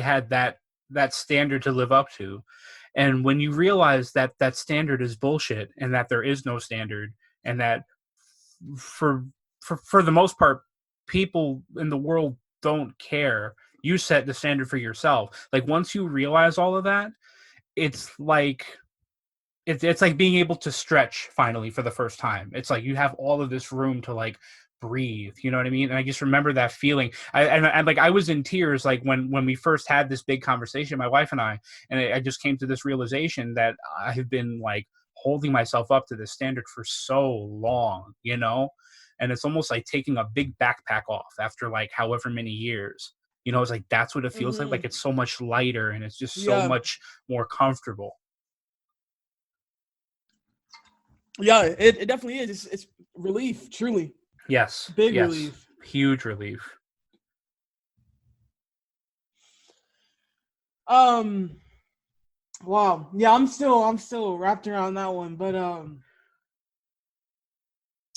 had that standard to live up to. And when you realize that that standard is bullshit and that there is no standard and that for for the most part people in the world don't care, you set the standard for yourself. Like once you realize all of that, it's like it's like being able to stretch finally for the first time. It's like you have all of this room to like breathe. You know what I mean? And I just remember that feeling. And like I was in tears like when we first had this big conversation, my wife and and I just came to this realization that I have been like holding myself up to this standard for so long. And it's almost like taking a big backpack off after like however many years. It's like that's what it feels like. Mm-hmm. Like it's so much lighter and it's just so Yeah, much more comfortable. yeah, it definitely is. It's relief, truly, Yes, big yes. relief. Huge relief. Um, wow, yeah, I'm still wrapped around that one. But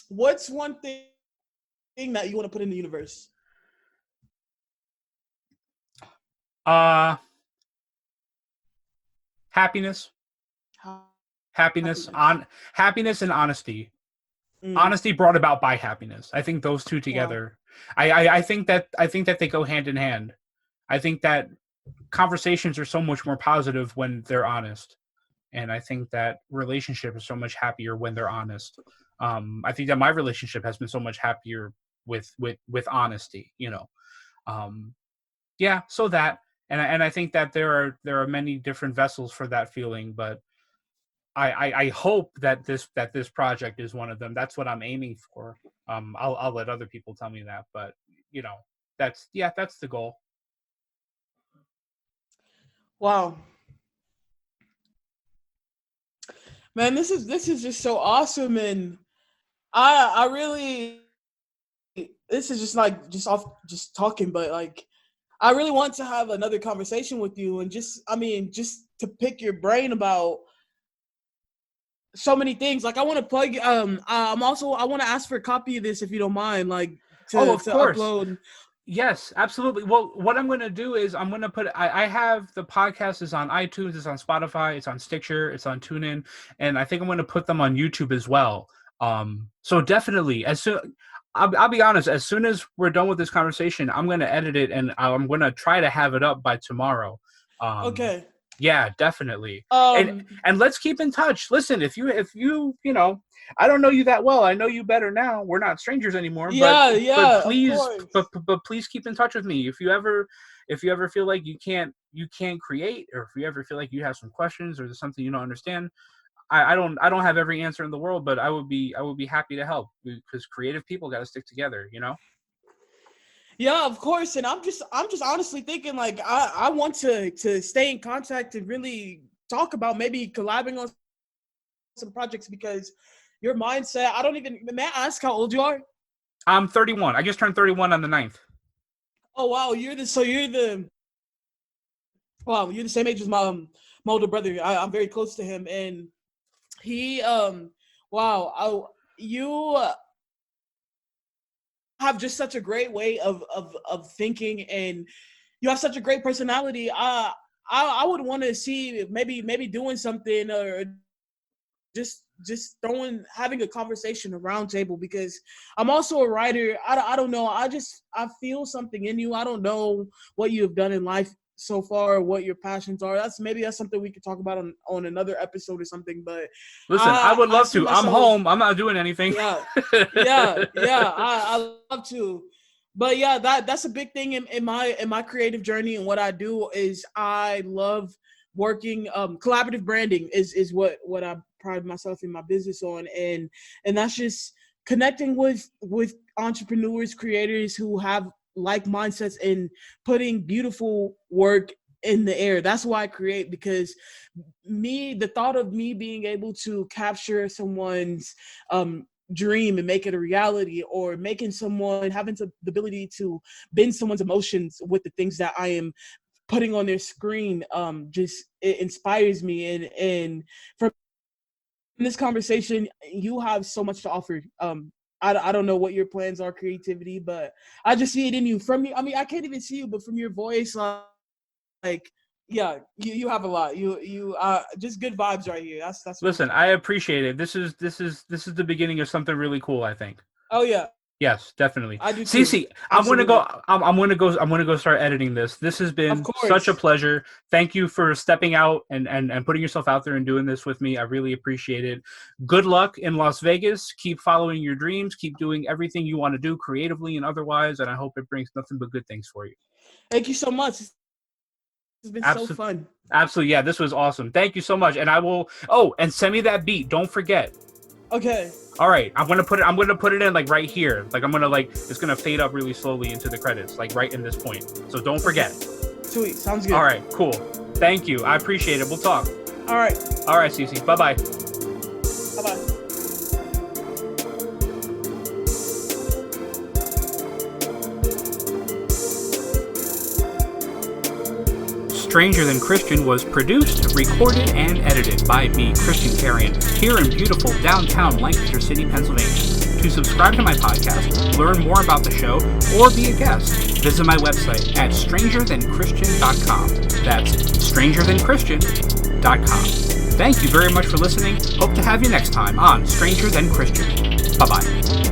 what's one thing that you want to put in the universe? Uh happiness. Ha- Happiness Happiness. on happiness and honesty. Mm, Honesty brought about by happiness. I think those two wow. together. I think that they go hand in hand. I think that conversations are so much more positive when they're honest. And I think that relationship is so much happier when they're honest. I think that my relationship has been so much happier with honesty. Um, yeah, so that and I think that there are many different vessels for that feeling, but I hope that this project is one of them. That's what I'm aiming for. I'll let other people tell me that, but you know that's the goal. Wow. Man, this is just so awesome, and I really this is just like just talking, but like I really want to have another conversation with you and just to pick your brain about so many things. Like I want to plug I want to ask for a copy of this if you don't mind, like Oh, to of course. upload. Yes, absolutely. Well, what I'm going to do is I'm going to I have the podcast is on iTunes, it's on Spotify, it's on Stitcher, it's on TuneIn, and I think I'm going to put them on YouTube as well. So definitely, I'll be honest, as soon as we're done with this conversation, I'm going to edit it and I'm going to try to have it up by tomorrow. Okay. Yeah, definitely. And Um and let's keep in touch. Listen, if you I don't know you that well. I know you better now. We're not strangers anymore, but yeah, of please course. but please keep in touch with me. If you ever feel like you can't create, or if you ever feel like you have some questions or there's something you don't understand, I don't have every answer in the world, but I would be happy to help, because creative people got to stick together, you know? Yeah, of course. And I'm just honestly thinking like I want to stay in contact and really talk about maybe collabing on some projects because your mindset, I don't even, may I ask how old you are? I'm 31. I just turned 31 on the 9th. Oh wow, you're the same age as my older brother. I'm very close to him, and he wow, you have just such a great way of thinking, and you have such a great personality. I would want to see maybe doing something or just having a conversation, a round table, because I'm also a writer. I don't know. I feel something in you. I don't know what you have done in life so far, or what your passions are. That's something we could talk about on another episode or something. But Listen, I would I love see to. I'm myself. home. I'm not doing anything. Yeah, yeah. I love to. But yeah, that's a big thing in my creative journey, and what I do is I love working. Collaborative branding is what I pride myself in my business on, and that's just connecting with entrepreneurs, creators who have like mindsets, and putting beautiful work in the air. That's why I create, because the thought of me being able to capture someone's dream and make it a reality, or making someone having the ability to bend someone's emotions with the things that I am putting on their screen, just it inspires me. And from this conversation, you have so much to offer. I don't know what your plans are, creativity, but I just see it in you. From you, I mean, I can't even see you, but from your voice, like yeah, you have a lot. You just good vibes right here. That's Listen, I appreciate it. This is the beginning of something really cool, I think. Oh yeah, Yes, definitely. I do too. CeCe, Absolutely. I'm gonna go start editing this. This has Of been such a course. pleasure. Thank you for stepping out and putting yourself out there and doing this with me. I really appreciate it. Good luck in Las Vegas. Keep following your dreams. Keep doing everything you want to do creatively and otherwise, and I hope it brings nothing but good things for you. Thank you so much. It's been so Absolutely. fun. Absolutely. Yeah, this was awesome. Thank you so much. And I will and send me that beat. Don't forget. Okay. All right, I'm gonna put it in like right here. Like it's gonna fade up really slowly into the credits, like right in this point. So don't forget. Sweet. Sounds good. All right, cool. Thank you. I appreciate it. We'll talk. All right. All right, CeCe. Bye-bye. Bye-bye. Stranger Than Christian was produced, recorded, and edited by me, Christian Carrion, here in beautiful downtown Lancaster City, Pennsylvania. To subscribe to my podcast, learn more about the show, or be a guest, visit my website at strangerthanchristian.com. That's strangerthanchristian.com. Thank you very much for listening. Hope to have you next time on Stranger Than Christian. Bye-bye.